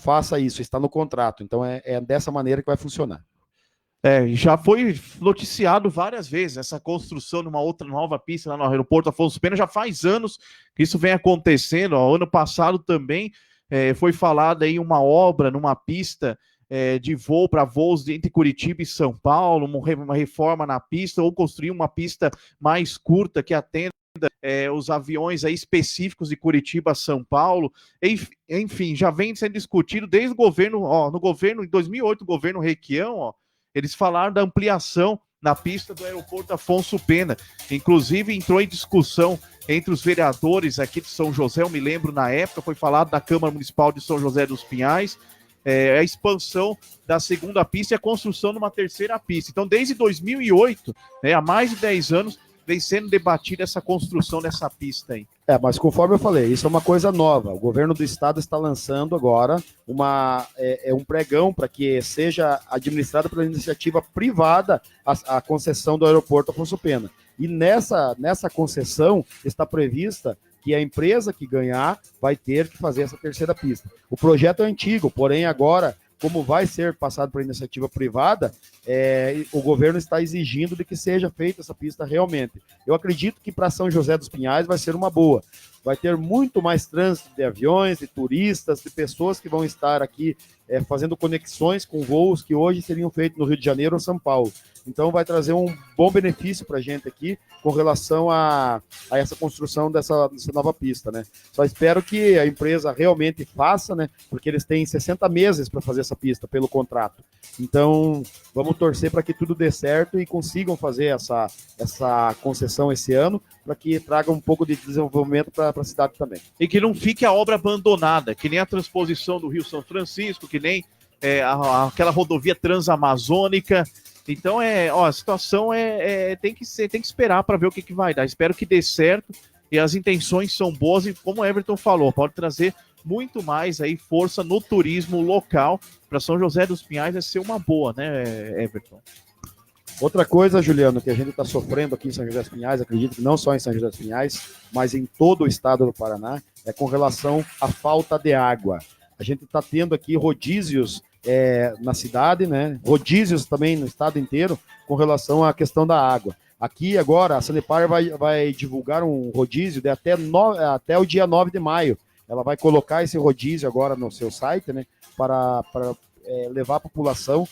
faça isso, está no contrato. Então, é dessa maneira que vai funcionar. Já foi noticiado várias vezes essa construção de uma outra nova pista lá no aeroporto Afonso Pena. Já faz anos que isso vem acontecendo. Ano passado também foi falada aí uma obra numa pista de voo para voos entre Curitiba e São Paulo, uma reforma na pista, ou construir uma pista mais curta que atenda os aviões aí específicos de Curitiba a São Paulo. Enfim, já vem sendo discutido desde o governo, em 2008, o governo Requião, eles falaram da ampliação na pista do aeroporto Afonso Pena. Inclusive, entrou em discussão entre os vereadores aqui de São José, eu me lembro na época, foi falado da Câmara Municipal de São José dos Pinhais, a expansão da segunda pista e a construção de uma terceira pista. Então, desde 2008, há mais de 10 anos, vem sendo debatida essa construção dessa pista aí. Mas conforme eu falei, isso é uma coisa nova. O governo do estado está lançando agora um pregão para que seja administrada pela iniciativa privada a concessão do aeroporto Afonso Pena. E nessa concessão está prevista que a empresa que ganhar vai ter que fazer essa terceira pista. O projeto é antigo, porém agora, como vai ser passado para iniciativa privada, o governo está exigindo de que seja feita essa pista realmente. Eu acredito que para São José dos Pinhais vai ser uma boa. Vai ter muito mais trânsito de aviões, de turistas, de pessoas que vão estar aqui fazendo conexões com voos que hoje seriam feitos no Rio de Janeiro ou São Paulo. Então vai trazer um bom benefício para a gente aqui com relação a essa construção dessa nova pista, né? Só espero que a empresa realmente faça, né? Porque eles têm 60 meses para fazer essa pista pelo contrato. Então vamos torcer para que tudo dê certo e consigam fazer essa concessão esse ano, para que traga um pouco de desenvolvimento para a cidade também. E que não fique a obra abandonada, que nem a transposição do Rio São Francisco, que nem aquela rodovia transamazônica. Então, a situação tem que esperar para ver o que vai dar. Espero que dê certo e as intenções são boas e, como o Everton falou, pode trazer muito mais aí força no turismo local para São José dos Pinhais. Vai ser uma boa, né, Everton? Outra coisa, Juliano, que a gente está sofrendo aqui em São José dos Pinhais, acredito que não só em São José dos Pinhais, mas em todo o estado do Paraná, é com relação à falta de água. A gente está tendo aqui rodízios na cidade, né? Rodízios também no estado inteiro com relação à questão da água. Aqui agora a Sanepar vai divulgar um rodízio de até o dia 9 de maio. Ela vai colocar esse rodízio agora no seu site, né? Para levar a população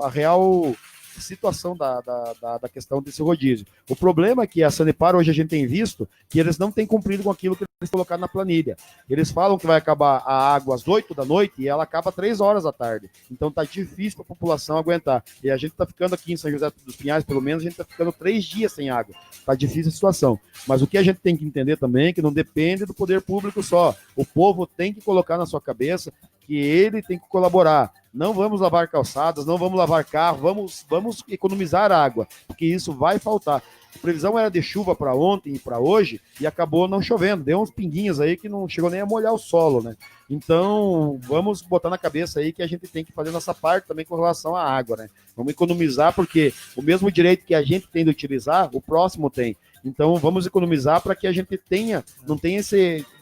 a real situação da questão desse rodízio. O problema é que a Sanepar, hoje a gente tem visto que eles não têm cumprido com aquilo que eles colocaram na planilha. Eles falam que vai acabar a água às 8 da noite e ela acaba às 3 horas da tarde. Então tá difícil para a população aguentar. E a gente tá ficando aqui em São José dos Pinhais, pelo menos, a gente tá ficando 3 dias sem água. Tá difícil a situação. Mas o que a gente tem que entender também é que não depende do poder público só. O povo tem que colocar na sua cabeça que ele tem que colaborar. Não vamos lavar calçadas, não vamos lavar carro, vamos economizar água, porque isso vai faltar. A previsão era de chuva para ontem e para hoje e acabou não chovendo. Deu uns pinguinhos aí que não chegou nem a molhar o solo, né? Então, vamos botar na cabeça aí que a gente tem que fazer nossa parte também com relação à água, né? Vamos economizar, porque o mesmo direito que a gente tem de utilizar, o próximo tem. Então, vamos economizar para que a gente não tenha essa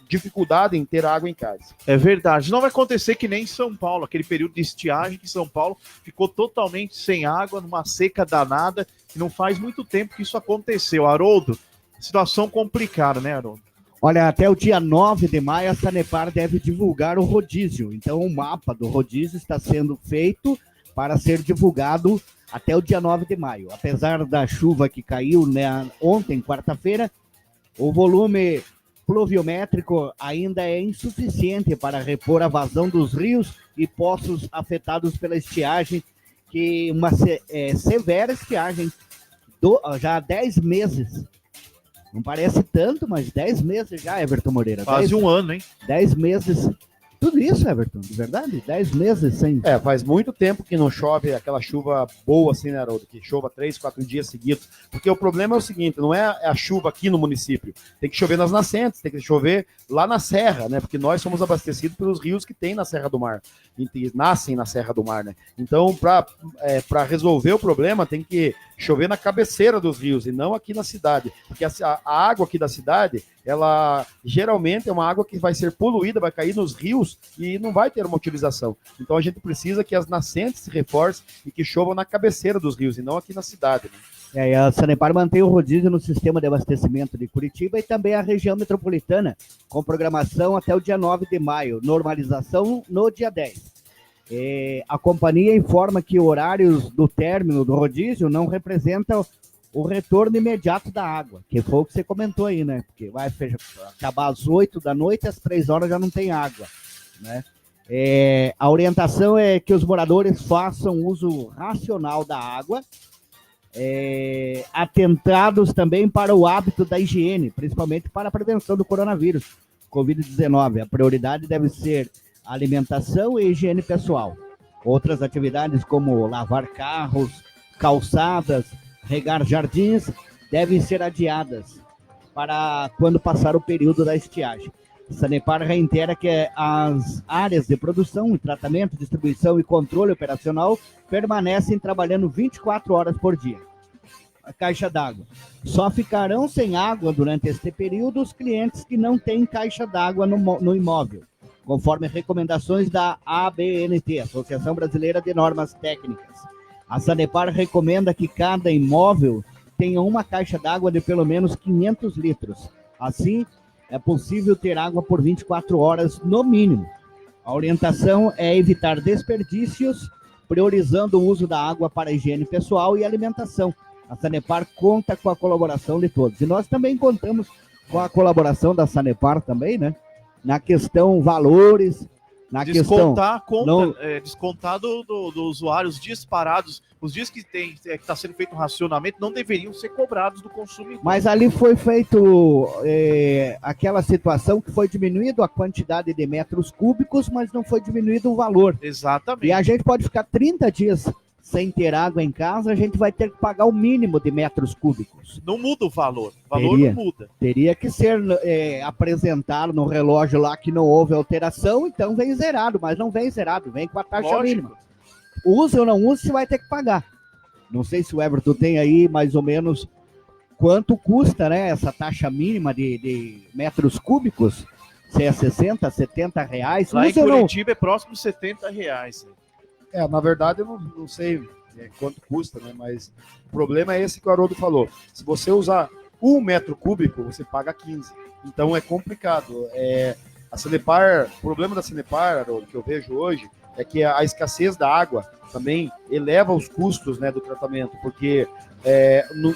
dificuldade em ter água em casa. É verdade. Não vai acontecer que nem em São Paulo, aquele período de estiagem que São Paulo ficou totalmente sem água, numa seca danada, e não faz muito tempo que isso aconteceu. Haroldo, situação complicada, né, Haroldo? Olha, até o dia 9 de maio a Sanepar deve divulgar o rodízio. Então o mapa do rodízio está sendo feito para ser divulgado até o dia 9 de maio. Apesar da chuva que caiu, né, ontem, quarta-feira, o volume pluviométrico ainda é insuficiente para repor a vazão dos rios e poços afetados pela estiagem, que uma severa estiagem já há 10 meses. Não parece tanto, mas 10 meses já, Everton Moreira. Quase um ano, hein? 10 meses. Tudo isso, Everton, de verdade? 10 meses sem... Faz muito tempo que não chove aquela chuva boa assim, né, Haroldo? Que chova 3, 4 dias seguidos. Porque o problema é o seguinte, não é a chuva aqui no município. Tem que chover nas nascentes, tem que chover lá na serra, né? Porque nós somos abastecidos pelos rios que tem na Serra do Mar. E nascem na Serra do Mar, né? Então, para resolver o problema, tem que chover na cabeceira dos rios e não aqui na cidade. Porque a água aqui da cidade, ela geralmente é uma água que vai ser poluída, vai cair nos rios e não vai ter uma utilização. Então a gente precisa que as nascentes se reforcem e que chovam na cabeceira dos rios e não aqui na cidade, né? A Sanepar mantém o rodízio no sistema de abastecimento de Curitiba e também a região metropolitana, com programação até o dia 9 de maio, normalização no dia 10. A companhia informa que horários do término do rodízio não representam o retorno imediato da água, que foi o que você comentou aí, né? Porque vai acabar às 8 da noite, às 3 horas já não tem água, né? A orientação é que os moradores façam uso racional da água, atentados também para o hábito da higiene, principalmente para a prevenção do coronavírus, Covid-19. A prioridade deve ser alimentação e higiene pessoal. Outras atividades como lavar carros, calçadas, regar jardins devem ser adiadas para quando passar o período da estiagem. A Sanepar reitera que as áreas de produção, tratamento, distribuição e controle operacional permanecem trabalhando 24 horas por dia. A caixa d'água. Só ficarão sem água durante este período os clientes que não têm caixa d'água no imóvel, conforme recomendações da ABNT, Associação Brasileira de Normas Técnicas. A Sanepar recomenda que cada imóvel tenha uma caixa d'água de pelo menos 500 litros. Assim, é possível ter água por 24 horas no mínimo. A orientação é evitar desperdícios, priorizando o uso da água para higiene pessoal e alimentação. A Sanepar conta com a colaboração de todos. E nós também contamos com a colaboração da Sanepar também, né? Na questão valores, na descontar questão... descontar do usuário, os dias parados, os dias que está sendo feito um racionamento, não deveriam ser cobrados do consumidor. Mas ali foi feito aquela situação que foi diminuído a quantidade de metros cúbicos, mas não foi diminuído o valor. Exatamente. E a gente pode ficar 30 dias sem ter água em casa, a gente vai ter que pagar o mínimo de metros cúbicos. Não muda o valor não muda. Teria que ser apresentado no relógio lá que não houve alteração, então vem zerado, mas não vem zerado, vem com a taxa mínima. Use ou não use, você vai ter que pagar. Não sei se o Everton tem aí mais ou menos quanto custa, né, essa taxa mínima de metros cúbicos, se é 60, 70 reais. Lá em Curitiba é próximo de 70 reais. Na verdade, eu não sei quanto custa, né? Mas o problema é esse que o Haroldo falou. Se você usar 1 metro cúbico, você paga 15. Então é complicado. A Sanepar, o problema da Sanepar, Haroldo, que eu vejo hoje, é que a escassez da água também eleva os custos, né, do tratamento, porque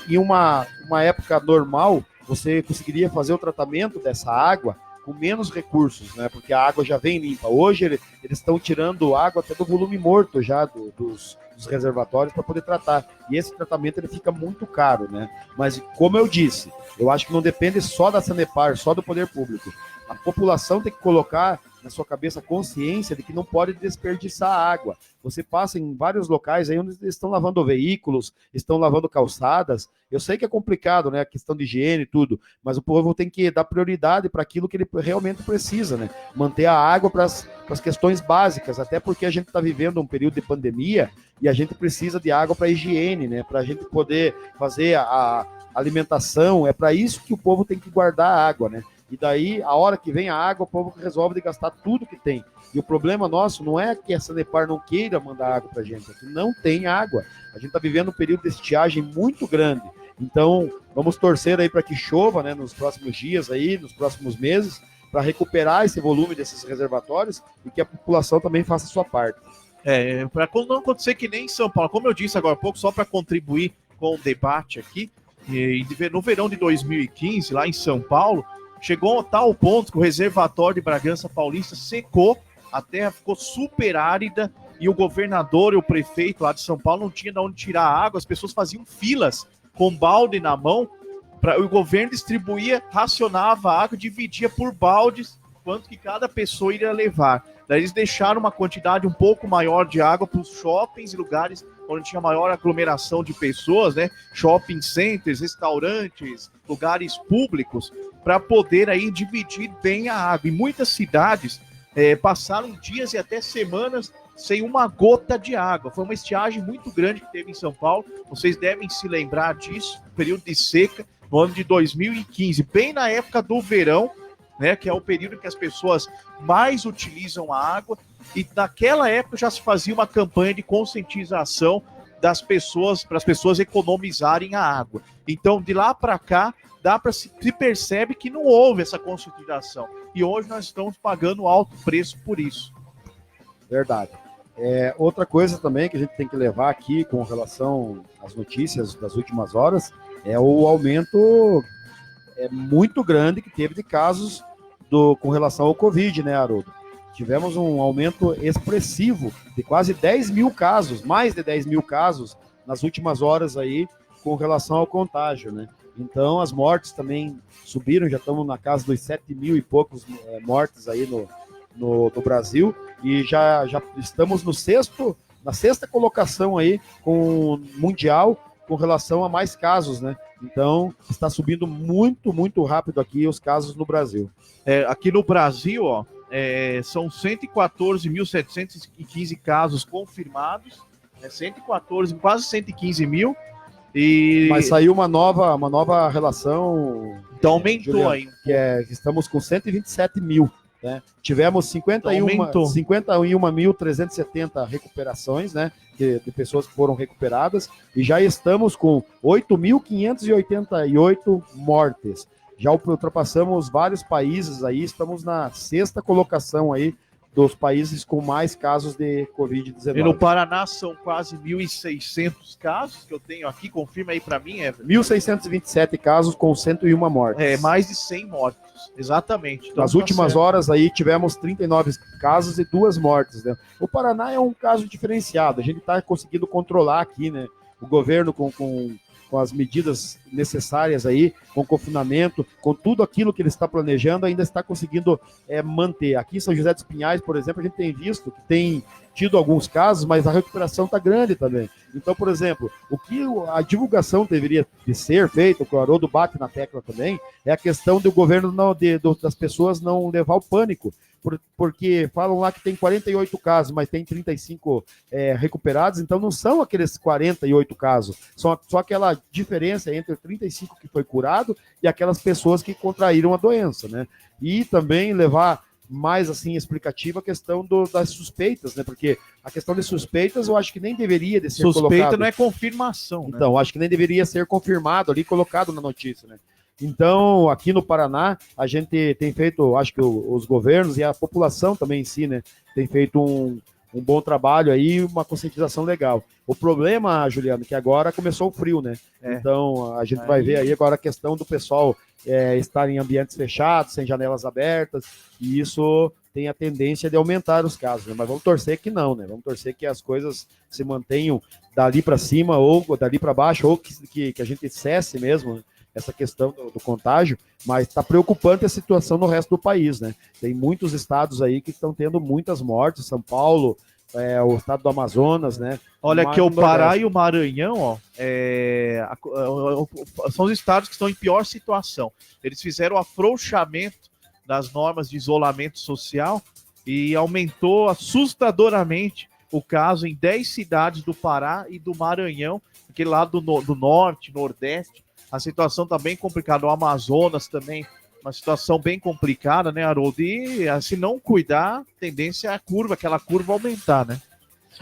em uma época normal, você conseguiria fazer o tratamento dessa água com menos recursos, né? Porque a água já vem limpa. Hoje eles estão tirando água até do volume morto já dos reservatórios para poder tratar. E esse tratamento ele fica muito caro, né? Mas como eu disse, eu acho que não depende só da Sanepar, só do poder público. A população tem que colocar na sua cabeça a consciência de que não pode desperdiçar água. Você passa em vários locais aí onde eles estão lavando veículos, estão lavando calçadas. Eu sei que é complicado, né, a questão de higiene e tudo, mas o povo tem que dar prioridade para aquilo que ele realmente precisa, né? Manter a água para as questões básicas, até porque a gente está vivendo um período de pandemia e a gente precisa de água para higiene, né? Para a gente poder fazer a alimentação, é para isso que o povo tem que guardar a água, né? E daí, a hora que vem a água, o povo resolve de gastar tudo que tem. E o problema nosso não é que a Sanepar não queira mandar água para a gente, é que não tem água. A gente está vivendo um período de estiagem muito grande. Então, vamos torcer aí para que chova, né, nos próximos dias, aí, nos próximos meses, para recuperar esse volume desses reservatórios e que a população também faça a sua parte. Para não acontecer que nem em São Paulo, como eu disse agora há pouco, só para contribuir com o debate aqui, no verão de 2015, lá em São Paulo, chegou a tal ponto que o reservatório de Bragança Paulista secou, a terra ficou super árida e o governador e o prefeito lá de São Paulo não tinha de onde tirar a água, as pessoas faziam filas com balde na mão, o governo distribuía, racionava a água, dividia por baldes quanto que cada pessoa iria levar. Daí eles deixaram uma quantidade um pouco maior de água para os shoppings e lugares onde tinha maior aglomeração de pessoas, né? Shopping centers, restaurantes, lugares públicos, para poder aí dividir bem a água. E muitas cidades passaram dias e até semanas sem uma gota de água. Foi uma estiagem muito grande que teve em São Paulo. Vocês devem se lembrar disso, período de seca, no ano de 2015, bem na época do verão, né, que é o período em que as pessoas mais utilizam a água, e naquela época já se fazia uma campanha de conscientização das pessoas, para as pessoas economizarem a água. Então, de lá para cá, se percebe que não houve essa conscientização, e hoje nós estamos pagando alto preço por isso. Verdade. Outra coisa também que a gente tem que levar aqui com relação às notícias das últimas horas é o aumento muito grande que teve de casos com relação ao Covid, né, Haroldo? Tivemos um aumento expressivo de quase 10 mil casos, mais de 10 mil casos nas últimas horas aí com relação ao contágio, né? Então as mortes também subiram, já estamos na casa dos 7 mil e poucos mortes aí no Brasil, e já estamos na sexta colocação aí com mundial com relação a mais casos, né? Então, está subindo muito, muito rápido aqui os casos no Brasil. Aqui no Brasil, ó, são 114.715 casos confirmados, 114, quase 115 mil. Mas saiu uma nova relação. Então aumentou, Juliano, aí. Que estamos com 127 mil. Né? Tivemos 51.370 recuperações, né, de pessoas que foram recuperadas, e já estamos com 8.588 mortes. Já ultrapassamos vários países aí, estamos na 6ª colocação aí dos países com mais casos de Covid-19. E no Paraná são quase 1.600 casos que eu tenho aqui, confirma aí para mim, Everton. 1.627 casos com 101 mortes. Mais de 100 mortos, exatamente. Então, nas últimas horas aí tivemos 39 casos e 2 mortes, né? O Paraná é um caso diferenciado, a gente está conseguindo controlar aqui, né? O governo com as medidas necessárias aí, com confinamento, com tudo aquilo que ele está planejando, ainda está conseguindo manter. Aqui em São José dos Pinhais, por exemplo, a gente tem visto que tem tido alguns casos, mas a recuperação está grande também. Então, por exemplo, o que a divulgação deveria de ser feita, o que o Haroldo bate na tecla também, é a questão do governo das pessoas não levar o pânico, porque falam lá que tem 48 casos, mas tem 35 recuperados, então não são aqueles 48 casos, só aquela diferença entre o 35 que foi curado e aquelas pessoas que contraíram a doença, né? E também levar mais assim explicativa a questão das suspeitas, né? Porque a questão de suspeitas eu acho que nem deveria ser colocado. Suspeita não é confirmação, né? Então, acho que nem deveria ser confirmado ali, colocado na notícia, né? Então, aqui no Paraná, a gente tem feito, acho que os governos e a população também em si, né, tem feito um bom trabalho aí, uma conscientização legal. O problema, Juliano, que agora começou o frio, né? Então, a gente vai ver aí agora a questão do pessoal estar em ambientes fechados, sem janelas abertas, e isso tem a tendência de aumentar os casos, né? Mas vamos torcer que não, né? Vamos torcer que as coisas se mantenham dali para cima ou dali para baixo, ou que a gente cesse mesmo, né, essa questão do contágio, mas está preocupante a situação no resto do país, né? Tem muitos estados aí que estão tendo muitas mortes, São Paulo, o estado do Amazonas, né? Olha que o Pará e o Maranhão, ó, são os estados que estão em pior situação. Eles fizeram o afrouxamento das normas de isolamento social e aumentou assustadoramente o caso em 10 cidades do Pará e do Maranhão, aquele lado do norte, nordeste. A situação está bem complicada. O Amazonas também, uma situação bem complicada, né, Haroldo? E se não cuidar, a tendência é aquela curva aumentar, né?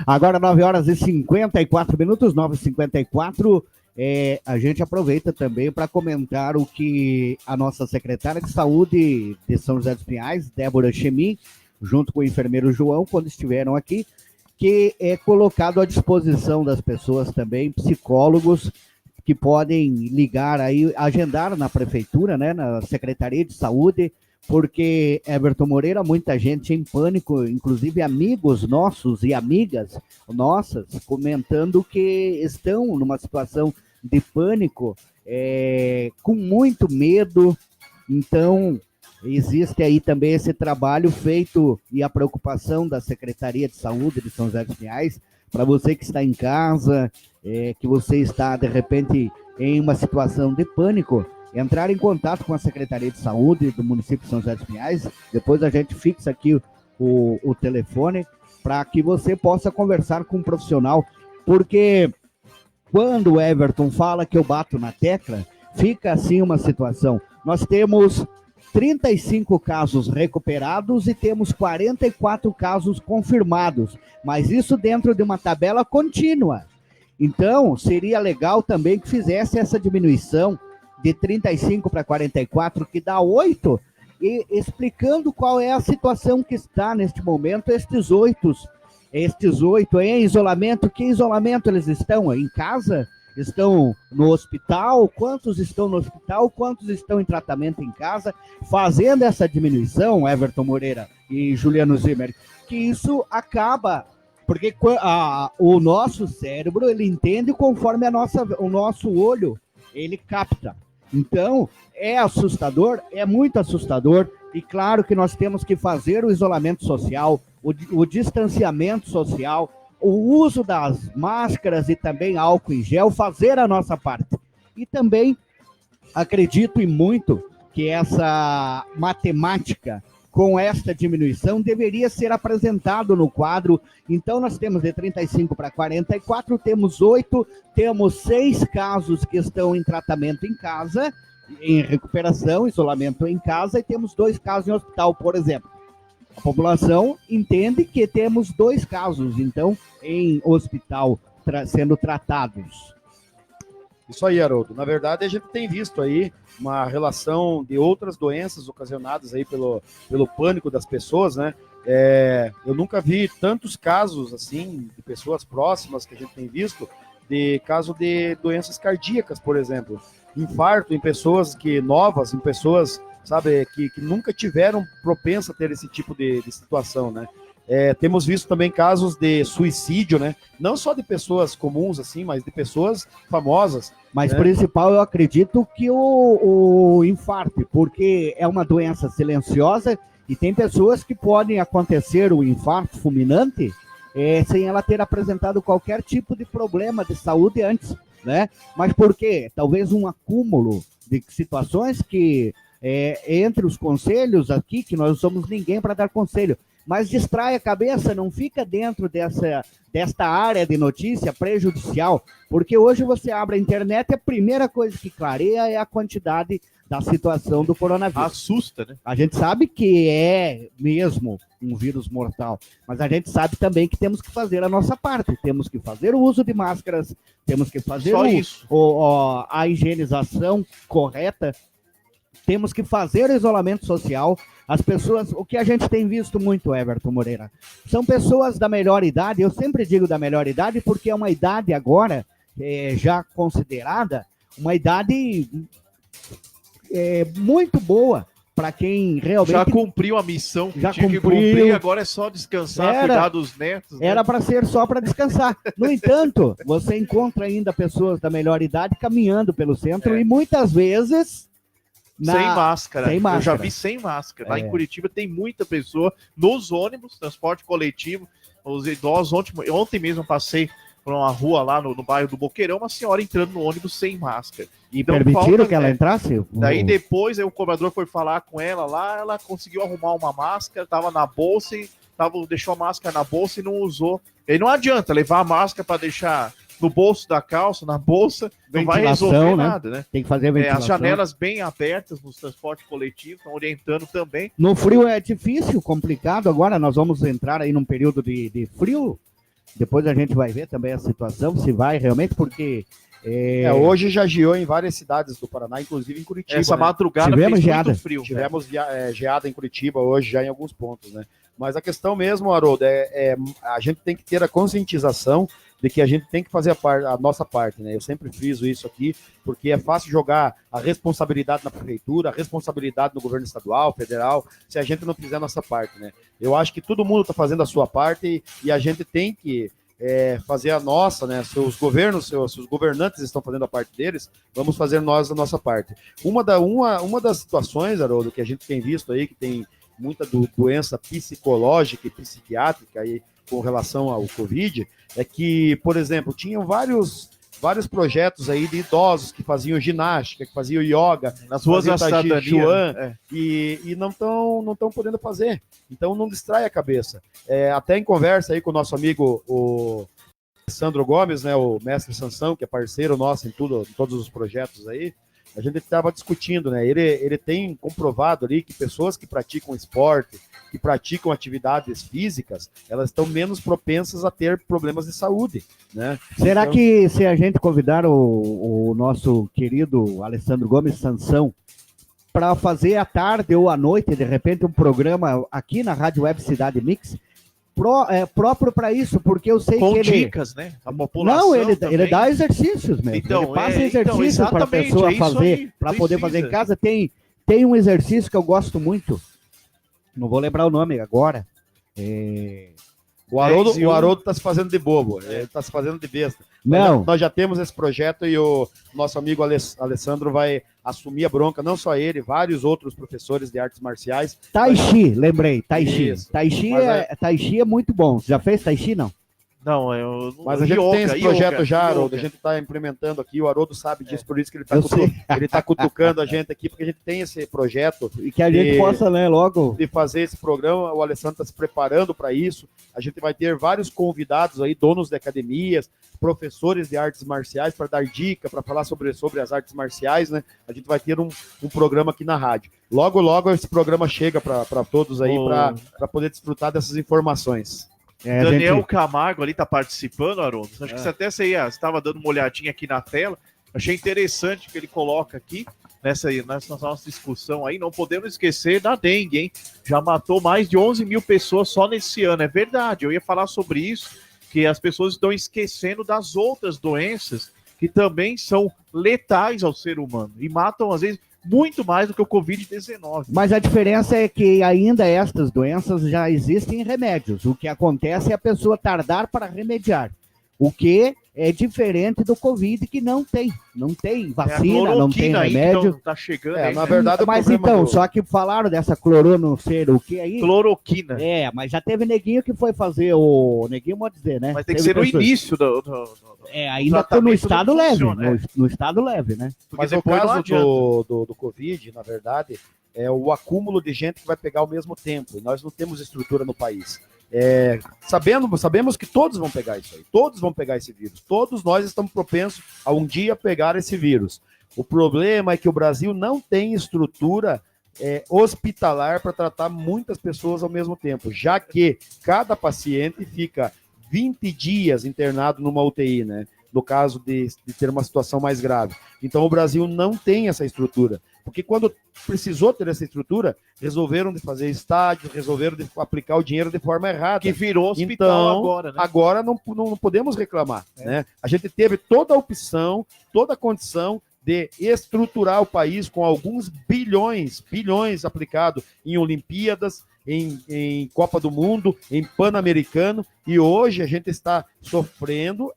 Agora, 9h54, 9h54, a gente aproveita também para comentar o que a nossa secretária de saúde de São José dos Pinhais, Débora Chemin, junto com o enfermeiro João, quando estiveram aqui, que é colocado à disposição das pessoas também, psicólogos, que podem ligar aí, agendar na prefeitura, né, na Secretaria de Saúde, porque, Everton Moreira, muita gente em pânico, inclusive amigos nossos e amigas nossas, comentando que estão numa situação de pânico, com muito medo. Então, existe aí também esse trabalho feito e a preocupação da Secretaria de Saúde de São José dos Pinhais, para você que está em casa, que você está, de repente, em uma situação de pânico, entrar em contato com a Secretaria de Saúde do município de São José dos Pinhais. Depois a gente fixa aqui o telefone para que você possa conversar com um profissional, porque quando o Everton fala que eu bato na tecla, fica assim uma situação. Nós temos 35 casos recuperados e temos 44 casos confirmados, mas isso dentro de uma tabela contínua. Então, seria legal também que fizesse essa diminuição de 35 para 44, que dá 8, e explicando qual é a situação que está neste momento estes 8 em isolamento. Que isolamento eles estão? Em casa? Estão no hospital? Quantos estão no hospital? Quantos estão em tratamento em casa? Fazendo essa diminuição, Everton Moreira e Juliano Zimmer, que isso acaba, porque o nosso cérebro, ele entende conforme o nosso olho, ele capta. Então, é assustador, é muito assustador, e claro que nós temos que fazer o isolamento social, o distanciamento social, o uso das máscaras e também álcool em gel, fazer a nossa parte. E também acredito e muito que essa matemática com esta diminuição deveria ser apresentado no quadro. Então nós temos de 35 para 44, temos 8, temos 6 casos que estão em tratamento em casa, em recuperação, isolamento em casa, e temos 2 casos em hospital, por exemplo. A população entende que temos 2 casos, então, em hospital sendo tratados. Isso aí, Haroldo. Na verdade, a gente tem visto aí uma relação de outras doenças ocasionadas aí pelo pânico das pessoas, né? Eu nunca vi tantos casos, assim, de pessoas próximas que a gente tem visto, de caso de doenças cardíacas, por exemplo. Infarto em pessoas novas, em pessoas, sabe, que nunca tiveram propensa a ter esse tipo de situação, né? Temos visto também casos de suicídio, né? Não só de pessoas comuns, assim, mas de pessoas famosas. Mas né? principal, eu acredito que o infarto, porque é uma doença silenciosa e tem pessoas que podem acontecer o infarto fulminante sem ela ter apresentado qualquer tipo de problema de saúde antes, né? Mas por quê? Talvez um acúmulo de situações que, entre os conselhos aqui, que nós não somos ninguém para dar conselho, mas distrai a cabeça, não fica dentro desta área de notícia prejudicial, porque hoje você abre a internet e a primeira coisa que clareia é a quantidade da situação do coronavírus. Assusta, né? A gente sabe que é mesmo um vírus mortal, mas a gente sabe também que temos que fazer a nossa parte, temos que fazer o uso de máscaras, temos que fazer a higienização correta, temos que fazer o isolamento social. As pessoas, o que a gente tem visto muito, Everton Moreira, são pessoas da melhor idade. Eu sempre digo da melhor idade porque é uma idade agora já considerada uma idade muito boa para quem realmente... Já cumpriu a missão que já tinha que cumprir, agora é só descansar, cuidar dos netos. Né? Era para ser só para descansar. No entanto, você encontra ainda pessoas da melhor idade caminhando pelo centro e muitas vezes... Sem máscara. Sem máscara. Eu já vi sem máscara. Lá em Curitiba tem muita pessoa nos ônibus, transporte coletivo, os idosos. Ontem mesmo eu passei por uma rua lá no bairro do Boqueirão, uma senhora entrando no ônibus sem máscara. E então, permitiram que ela entrasse? Daí depois o cobrador foi falar com ela lá, ela conseguiu arrumar uma máscara, estava na bolsa, deixou a máscara na bolsa e não usou. E não adianta levar a máscara para deixar no bolso da calça, na bolsa, não vai resolver nada, né? Tem que fazer ventilação. As janelas bem abertas nos transportes coletivos, estão orientando também. No frio é difícil, complicado. Agora nós vamos entrar aí num período de frio. Depois a gente vai ver também a situação, se vai realmente, porque... hoje já geou em várias cidades do Paraná, inclusive em Curitiba. Essa madrugada tivemos fez geada. muito frio. Tivemos geada em Curitiba hoje, já em alguns pontos, né? Mas a questão mesmo, Haroldo, a gente tem que ter a conscientização de que a gente tem que fazer a nossa parte, né? Eu sempre friso isso aqui, porque é fácil jogar a responsabilidade na prefeitura, a responsabilidade no governo estadual, federal, se a gente não fizer a nossa parte, né? Eu acho que todo mundo está fazendo a sua parte e a gente tem que fazer a nossa, né? Se os governantes estão fazendo a parte deles, vamos fazer nós a nossa parte. Uma das situações, Haroldo, que a gente tem visto aí, que tem muita doença psicológica e psiquiátrica aí com relação ao Covid, é que, por exemplo, tinham vários projetos aí de idosos que faziam ginástica, que faziam yoga, nas ruas da cidadania, e não estão podendo fazer. Então não distrai a cabeça. Até em conversa aí com o nosso amigo, o Alessandro Gomes, né, o mestre Sansão, que é parceiro nosso em todos os projetos aí, a gente estava discutindo, né? Ele tem comprovado ali que pessoas que praticam esporte, que praticam atividades físicas, elas estão menos propensas a ter problemas de saúde, né? Será então, que se a gente convidar o nosso querido Alessandro Gomes Sansão para fazer à tarde ou à noite, de repente, um programa aqui na Rádio Web Cidade Mix, próprio para isso, porque eu sei com que ele... dicas, né? A população não, ele dá exercícios mesmo. Então, ele passa exercícios para a pessoa fazer, para poder fazer em casa. Tem um exercício que eu gosto muito, não vou lembrar o nome agora. O Haroldo está se fazendo de bobo, ele está se fazendo de besta. Não. Nós já temos esse projeto e o nosso amigo Alessandro vai assumir a bronca, não só ele, vários outros professores de artes marciais. Tai Chi, lembrei, Tai Chi. Isso. Tai Chi é muito bom. Você já fez Tai Chi, não? Não, Mas a gente tem esse projeto já, Haroldo, a yoga. gente está implementando aqui, o Haroldo sabe disso, por isso que ele tá cutucando a gente aqui, porque a gente tem esse projeto. E que a gente possa, né, logo... De fazer esse programa, o Alessandro está se preparando para isso, a gente vai ter vários convidados aí, donos de academias, professores de artes marciais, para dar dica, para falar sobre as artes marciais, né? A gente vai ter um programa aqui na rádio. Logo, logo esse programa chega para todos aí, para poder desfrutar dessas informações. Daniel Camargo ali tá participando, Haroldo. Acho que você estava dando uma olhadinha aqui na tela. Achei interessante que ele coloca aqui nessa nossa discussão aí. Não podemos esquecer da dengue, hein? Já matou mais de 11 mil pessoas só nesse ano. É verdade, eu ia falar sobre isso, que as pessoas estão esquecendo das outras doenças que também são letais ao ser humano e matam, às vezes, muito mais do que o Covid-19. Mas a diferença é que ainda estas doenças já existem remédios. O que acontece é a pessoa tardar para remediar. O que é diferente do Covid, que não tem vacina, não tem remédio. Então, tá chegando aí, na verdade, mas então, só que falaram dessa clorono ser o que aí? Cloroquina. Mas já teve neguinho que foi fazer o... Neguinho pode dizer, né? Mas tem que ser no início ainda no estado leve, no estado leve, né? Mas o caso do Covid, na verdade, é o acúmulo de gente que vai pegar ao mesmo tempo. E nós não temos estrutura no país. Sabemos que todos vão pegar isso aí, todos vão pegar esse vírus, todos nós estamos propensos a um dia pegar esse vírus. O problema é que o Brasil não tem estrutura hospitalar para tratar muitas pessoas ao mesmo tempo, já que cada paciente fica 20 dias internado numa UTI, né? No caso de ter uma situação mais grave. Então o Brasil não tem essa estrutura, porque quando precisou ter essa estrutura, resolveram de fazer estádios, resolveram de aplicar o dinheiro de forma errada. Que virou hospital então, agora, né? Agora não podemos reclamar, né? A gente teve toda a opção, toda a condição de estruturar o país com alguns bilhões aplicados em Olimpíadas, em Copa do Mundo, em Pan-Americano, e hoje a gente está sofrendo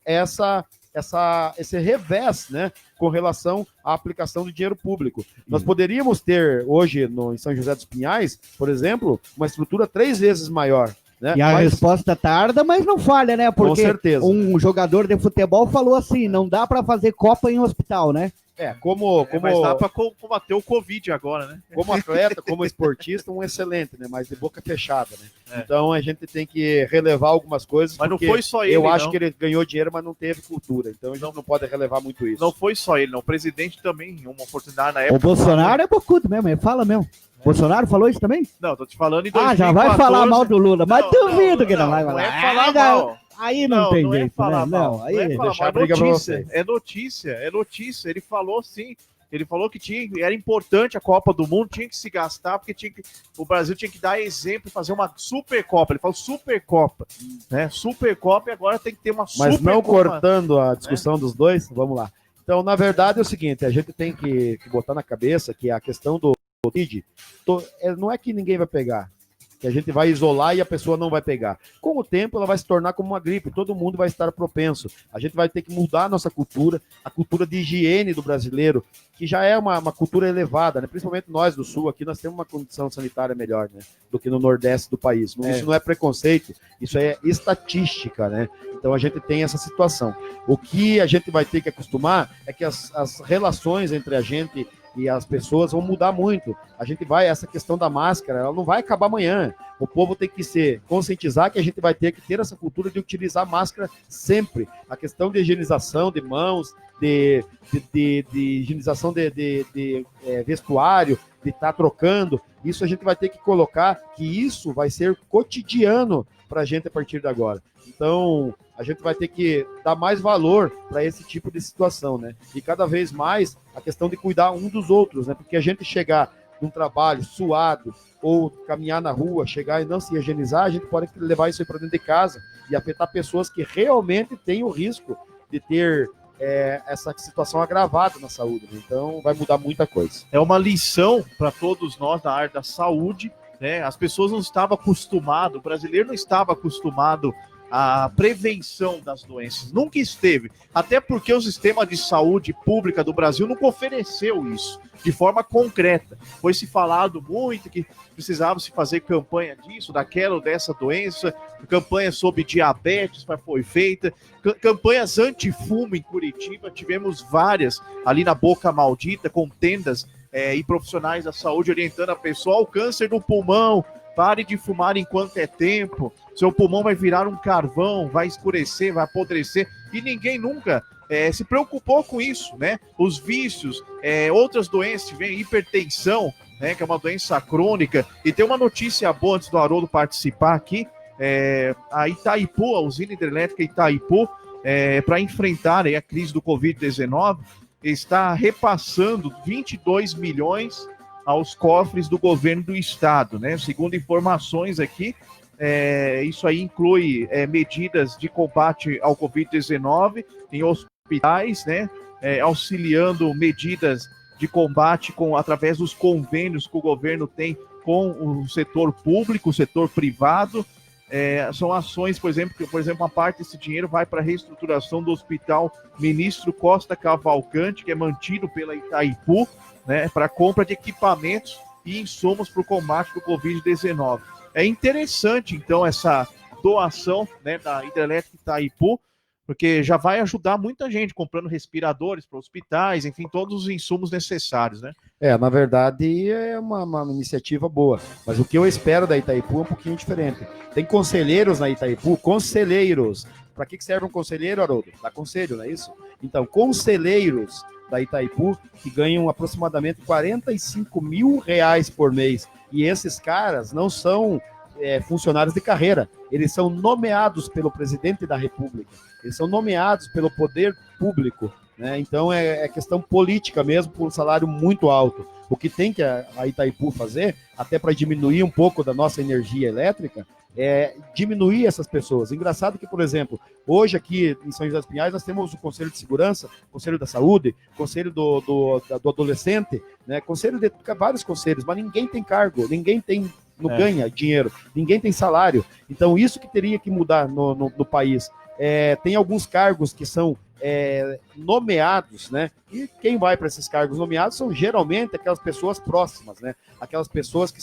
esse revés, né, com relação à aplicação do dinheiro público. Nós poderíamos ter hoje em São José dos Pinhais, por exemplo, uma estrutura 3 vezes maior. Né? E a resposta tarda, mas não falha, né? Porque com certeza. Um jogador de futebol falou assim, não dá para fazer Copa em hospital, né? Mas dá para combater o Covid agora, né? Como atleta, como esportista, um excelente, né? Mas de boca fechada, né? Então a gente tem que relevar algumas coisas. Mas não foi só ele, eu acho que ele ganhou dinheiro, mas não teve cultura. Então a gente não pode relevar muito isso. Não foi só ele, não. O presidente também, uma oportunidade na época. O Bolsonaro é bocudo mesmo, ele fala mesmo. Bolsonaro falou isso também? Não, tô te falando em 2014. Já vai falar mal do Lula, mas duvido que não vai falar. Não é falar mal. Aí não tem jeito, falar né? Mal. Não, aí é falar deixar mal, a briga pra vocês. é notícia. Ele falou sim. Ele falou que era importante a Copa do Mundo, tinha que se gastar, porque o Brasil tinha que dar exemplo e fazer uma Supercopa. Ele falou Supercopa, né? Supercopa, e agora tem que ter uma Supercopa. Mas não cortando a discussão dos dois, vamos lá. Então, na verdade, é o seguinte, a gente tem que botar na cabeça que a questão do Covid, não é que ninguém vai pegar, que a gente vai isolar e a pessoa não vai pegar. Com o tempo, ela vai se tornar como uma gripe, todo mundo vai estar propenso. A gente vai ter que mudar a nossa cultura, a cultura de higiene do brasileiro, que já é uma cultura elevada, né? Principalmente nós do Sul, aqui nós temos uma condição sanitária melhor, né? Do que no Nordeste do país. Isso não é preconceito, isso é estatística, né? Então a gente tem essa situação. O que a gente vai ter que acostumar é que as relações entre a gente e as pessoas vão mudar muito. Essa questão da máscara, ela não vai acabar amanhã. O povo tem que se conscientizar que a gente vai ter que ter essa cultura de utilizar máscara sempre. A questão de higienização de mãos, de higienização de vestuário, de estar trocando, isso a gente vai ter que colocar, que isso vai ser cotidiano para a gente a partir de agora. Então, a gente vai ter que dar mais valor para esse tipo de situação, né? E cada vez mais a questão de cuidar um dos outros, né? Porque a gente chegar num trabalho suado ou caminhar na rua, chegar e não se higienizar, a gente pode levar isso aí para dentro de casa e afetar pessoas que realmente têm o risco de ter essa situação agravada na saúde, né? Então vai mudar muita coisa. É uma lição para todos nós da área da saúde, né? As pessoas não estavam acostumadas, o brasileiro não estava acostumado a prevenção das doenças. Nunca esteve. Até porque o sistema de saúde pública do Brasil nunca ofereceu isso de forma concreta. Foi se falado muito que precisava se fazer campanha disso, daquela ou dessa doença, campanha sobre diabetes foi feita, campanhas anti-fumo em Curitiba, tivemos várias ali na Boca Maldita, com tendas e profissionais da saúde orientando a pessoa ao câncer do pulmão, pare de fumar enquanto é tempo, seu pulmão vai virar um carvão, vai escurecer, vai apodrecer, e ninguém nunca se preocupou com isso, né? Os vícios, outras doenças, vem hipertensão, né, que é uma doença crônica, e tem uma notícia boa antes do Haroldo participar aqui, a Itaipu, a usina hidrelétrica Itaipu, para enfrentar a crise do Covid-19, está repassando 22 milhões aos cofres do governo do estado, né? Segundo informações aqui, isso aí inclui medidas de combate ao Covid-19 em hospitais, né? Auxiliando medidas de combate através dos convênios que o governo tem com o setor público, o setor privado. São ações, por exemplo, uma parte desse dinheiro vai para a reestruturação do Hospital Ministro Costa Cavalcante, que é mantido pela Itaipu, né, para compra de equipamentos e insumos para o combate do Covid-19. É interessante, então, essa doação, né, da hidrelétrica Itaipu, porque já vai ajudar muita gente comprando respiradores para hospitais, enfim, todos os insumos necessários, né? Na verdade, é uma iniciativa boa, mas o que eu espero da Itaipu é um pouquinho diferente. Tem conselheiros na Itaipu, conselheiros. Para que serve um conselheiro, Haroldo? Dá conselho, não é isso? Então, conselheiros da Itaipu que ganham aproximadamente R$45 mil por mês. E esses caras não são funcionários de carreira, eles são nomeados pelo presidente da República, eles são nomeados pelo poder público, né? Então é questão política mesmo, por um salário muito alto. O que tem que a Itaipu fazer, até para diminuir um pouco da nossa energia elétrica, é diminuir essas pessoas. Engraçado que, por exemplo, hoje aqui em São José dos Pinhais nós temos o Conselho de Segurança, Conselho da Saúde, Conselho do Adolescente, né? Conselho de vários conselhos, mas ninguém tem cargo, ninguém não ganha dinheiro, ninguém tem salário. Então isso que teria que mudar no país. Tem alguns cargos que são nomeados, né? E quem vai para esses cargos nomeados são geralmente aquelas pessoas próximas, né? Aquelas pessoas que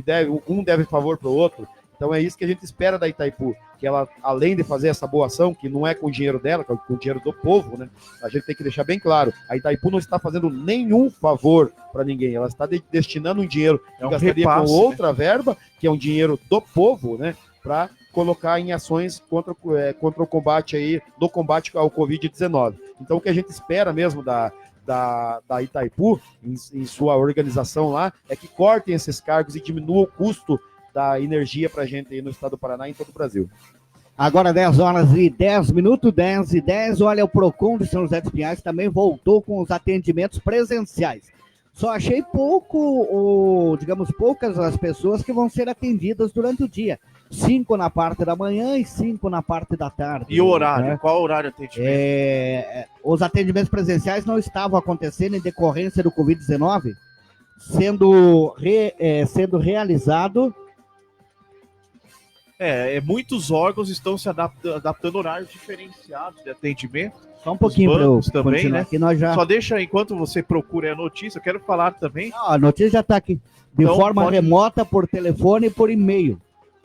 deve favor para o outro. Então é isso que a gente espera da Itaipu, que ela, além de fazer essa boa ação, que não é com o dinheiro dela, que é com o dinheiro do povo, né? A gente tem que deixar bem claro, a Itaipu não está fazendo nenhum favor para ninguém, ela está destinando um dinheiro que gastaria repasse, com outra verba, que é um dinheiro do povo, né? Para colocar em ações contra o combate ao Covid-19. Então o que a gente espera mesmo da Itaipu, em sua organização lá, é que cortem esses cargos e diminuam o custo da energia para a gente aí no estado do Paraná e em todo o Brasil. Agora 10h10, 10h10, olha, o PROCON de São José dos Pinhais também voltou com os atendimentos presenciais. Só achei poucas as pessoas que vão ser atendidas durante o dia. 5 na parte da manhã e 5 na parte da tarde. E o horário? Né? Qual o horário de atendimento? Os atendimentos presenciais não estavam acontecendo em decorrência do Covid-19, sendo realizado. Muitos órgãos estão se adaptando a horários diferenciados de atendimento. Só um pouquinho para eu também, né? Aqui nós já... Só deixa, enquanto você procura a notícia, eu quero falar também. A notícia já está aqui. De forma remota, por telefone e por e-mail.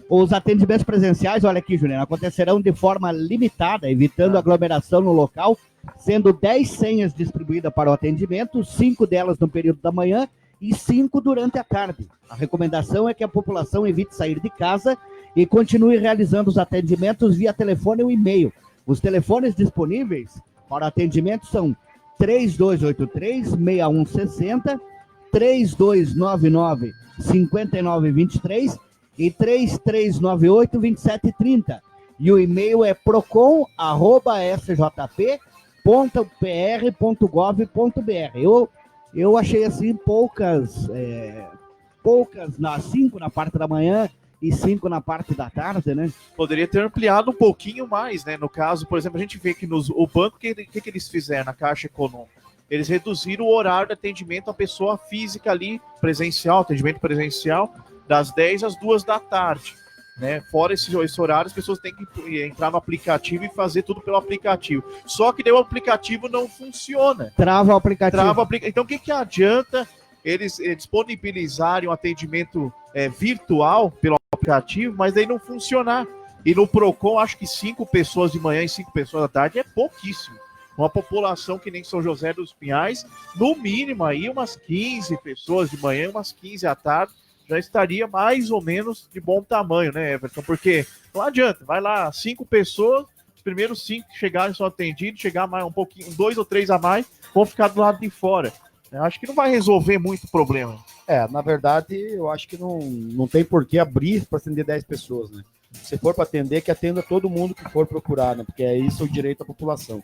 Os atendimentos presenciais, olha aqui, Juliana, acontecerão de forma limitada, evitando aglomeração no local, sendo 10 senhas distribuídas para o atendimento, 5 delas no período da manhã e 5 durante a tarde. A recomendação é que a população evite sair de casa e continue realizando os atendimentos via telefone ou e-mail. Os telefones disponíveis para atendimento são 3283-6160, 3299-5923 e 3398-2730. E o e-mail é procon@sjp.pr.gov.br. Eu achei assim poucas nas 5 na parte da manhã e 5 na parte da tarde, né? Poderia ter ampliado um pouquinho mais, né? No caso, por exemplo, a gente vê que o banco, o que eles fizeram na Caixa Econômica? Eles reduziram o horário de atendimento à pessoa física ali, presencial, atendimento presencial, das 10 às 2 da tarde. né? Fora esse horário, as pessoas têm que entrar no aplicativo e fazer tudo pelo aplicativo. Só que daí o aplicativo não funciona. Trava o aplicativo. Então, o que adianta eles disponibilizarem um atendimento virtual pelo aplicativo, mas daí não funcionar? E no Procon, acho que 5 pessoas de manhã e 5 pessoas da tarde é pouquíssimo. Uma população que nem São José dos Pinhais, no mínimo aí umas 15 pessoas de manhã, umas 15 à tarde, já estaria mais ou menos de bom tamanho, né, Everton? Porque não adianta, vai lá 5 pessoas, os primeiros 5 que chegarem são atendidos, chegar mais um pouquinho, 2 ou 3 a mais, vão ficar do lado de fora. Eu acho que não vai resolver muito o problema. Na verdade, eu acho que não tem por que abrir para atender 10 pessoas, né? Se for para atender, que atenda todo mundo que for procurar, né? Porque é isso o direito da população.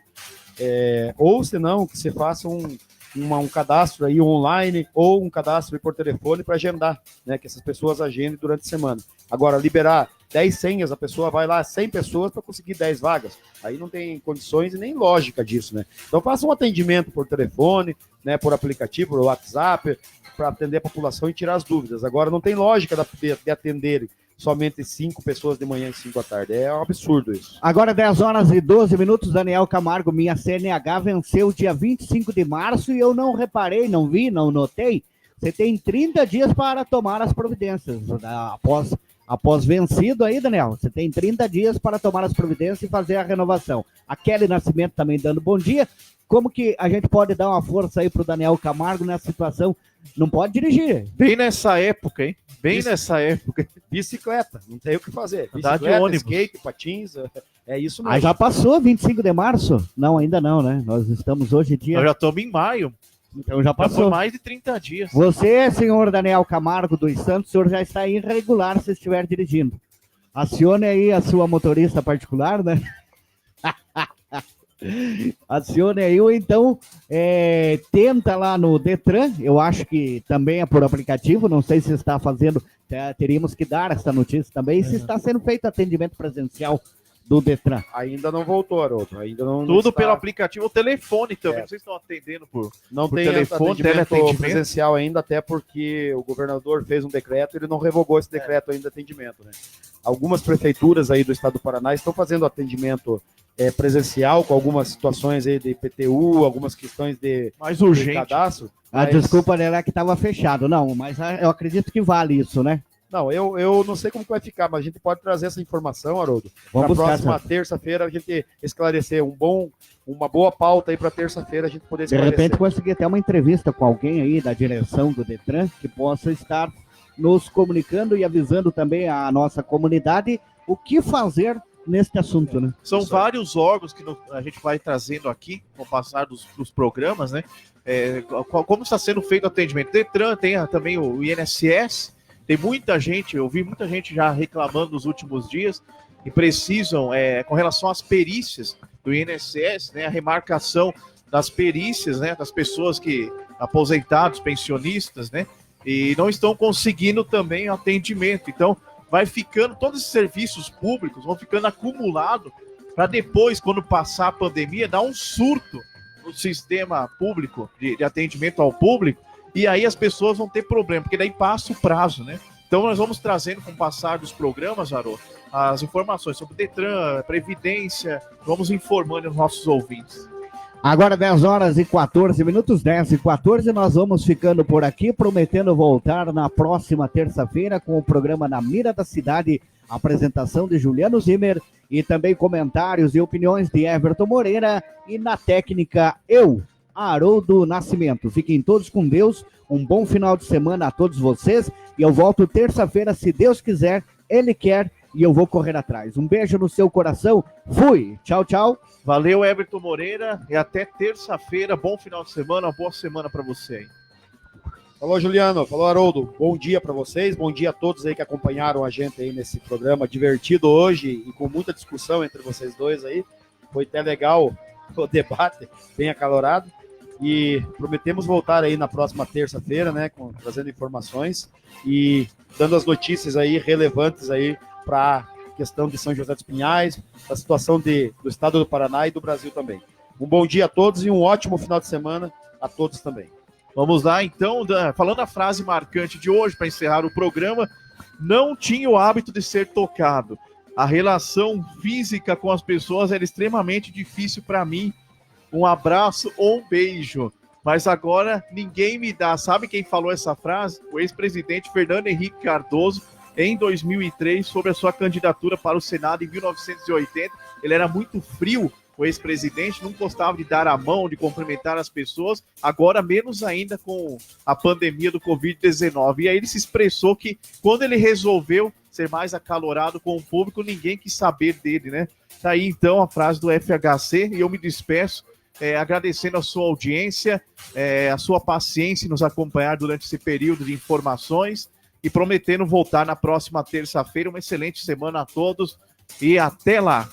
Ou senão, que você faça um cadastro aí online ou um cadastro por telefone para agendar, né? Que essas pessoas agendem durante a semana. Agora, liberar 10 senhas, a pessoa vai lá, 100 pessoas para conseguir 10 vagas. Aí não tem condições e nem lógica disso, né? Então, faça um atendimento por telefone, né? Por aplicativo, por WhatsApp, para atender a população e tirar as dúvidas. Agora, não tem lógica de atender somente 5 pessoas de manhã e 5 à tarde. É um absurdo isso. Agora 10 horas e 12 minutos, Daniel Camargo, minha CNH venceu dia 25 de março e eu não reparei, não vi, não notei. Você tem 30 dias para tomar as providências. Após vencido aí, Daniel, você tem 30 dias para tomar as providências e fazer a renovação. A Kelly Nascimento também dando bom dia. Como que a gente pode dar uma força aí pro Daniel Camargo nessa situação? Não pode dirigir. Bem nessa época, hein? Nessa época. Bicicleta, não tem o que fazer. Andar Bicicleta, de ônibus, skate, patins, é isso mesmo. Aí já passou 25 de março? Não, ainda não, né? Nós estamos hoje dia... Nós já estamos em maio. Então já Já foi passou. mais de 30 dias. Você, senhor Daniel Camargo dos Santos, o senhor já está irregular se estiver dirigindo. Acione aí a sua motorista particular, né? Acione aí, ou então tenta lá no Detran, eu acho que também é por aplicativo, não sei se está fazendo, teríamos que dar essa notícia também, se está sendo feito atendimento presencial do Detran. Ainda não voltou, Haroldo. Ainda não Tudo está... pelo aplicativo, o telefone também. Vocês estão atendendo por Não por tem telefone, atendimento teleatendimento? presencial ainda, até porque o governador fez um decreto, ele não revogou esse decreto ainda de atendimento, né? Algumas prefeituras aí do estado do Paraná estão fazendo atendimento presencial com algumas situações aí de IPTU, algumas questões de Mais urgente. cadastro. A desculpa dela é que estava fechado, não, mas eu acredito que vale isso, né? Não, eu não sei como que vai ficar, mas a gente pode trazer essa informação, Haroldo. Vamos Na buscar próxima terça-feira a gente esclarecer uma boa pauta aí para terça-feira a gente poder De esclarecer. repente conseguir até uma entrevista com alguém aí da direção do Detran que possa estar nos comunicando e avisando também a nossa comunidade o que fazer neste assunto, né? São vários órgãos que a gente vai trazendo aqui, com o passar dos programas, né? Como está sendo feito o atendimento. Detran tem também o INSS, tem muita gente, eu vi muita gente já reclamando nos últimos dias e precisam, com relação às perícias do INSS, né? A remarcação das perícias, né? Das pessoas que, aposentados, pensionistas, né? E não estão conseguindo também o atendimento. Então, vai ficando, todos esses serviços públicos vão ficando acumulados para depois, quando passar a pandemia, dar um surto no sistema público de atendimento ao público, e aí as pessoas vão ter problema, porque daí passa o prazo, né? Então nós vamos trazendo com o passar dos programas, Haroldo, as informações sobre Detran, Previdência, vamos informando os nossos ouvintes. Agora 10 horas e 14 minutos, 10 e 14, nós vamos ficando por aqui, prometendo voltar na próxima terça-feira com o programa Na Mira da Cidade, apresentação de Juliano Zimmer e também comentários e opiniões de Everton Moreira e na técnica eu, Haroldo Nascimento. Fiquem todos com Deus, um bom final de semana a todos vocês e eu volto terça-feira, se Deus quiser, Ele quer e eu vou correr atrás. Um beijo no seu coração, fui, tchau, tchau. Valeu, Everton Moreira, e até terça-feira, bom final de semana, uma boa semana para você aí. Falou, Juliano. Falou, Haroldo. Bom dia para vocês. Bom dia a todos aí que acompanharam a gente aí nesse programa divertido hoje e com muita discussão entre vocês dois aí. Foi até legal o debate, bem acalorado. E prometemos voltar aí na próxima terça-feira, né, trazendo informações e dando as notícias aí relevantes aí para a questão de São José dos Pinhais, da situação do estado do Paraná e do Brasil também. Um bom dia a todos e um ótimo final de semana a todos também. Vamos lá, então, falando a frase marcante de hoje, para encerrar o programa: não tinha o hábito de ser tocado. A relação física com as pessoas era extremamente difícil para mim. Um abraço ou um beijo. Mas agora ninguém me dá. Sabe quem falou essa frase? O ex-presidente Fernando Henrique Cardoso, em 2003, sobre a sua candidatura para o Senado em 1980. Ele era muito frio, o ex-presidente, não gostava de dar a mão, de cumprimentar as pessoas, agora menos ainda com a pandemia do Covid-19. E aí ele se expressou que quando ele resolveu ser mais acalorado com o público, ninguém quis saber dele, né? Tá aí então a frase do FHC, e eu me despeço agradecendo a sua audiência, a sua paciência em nos acompanhar durante esse período de informações e prometendo voltar na próxima terça-feira. Uma excelente semana a todos e até lá!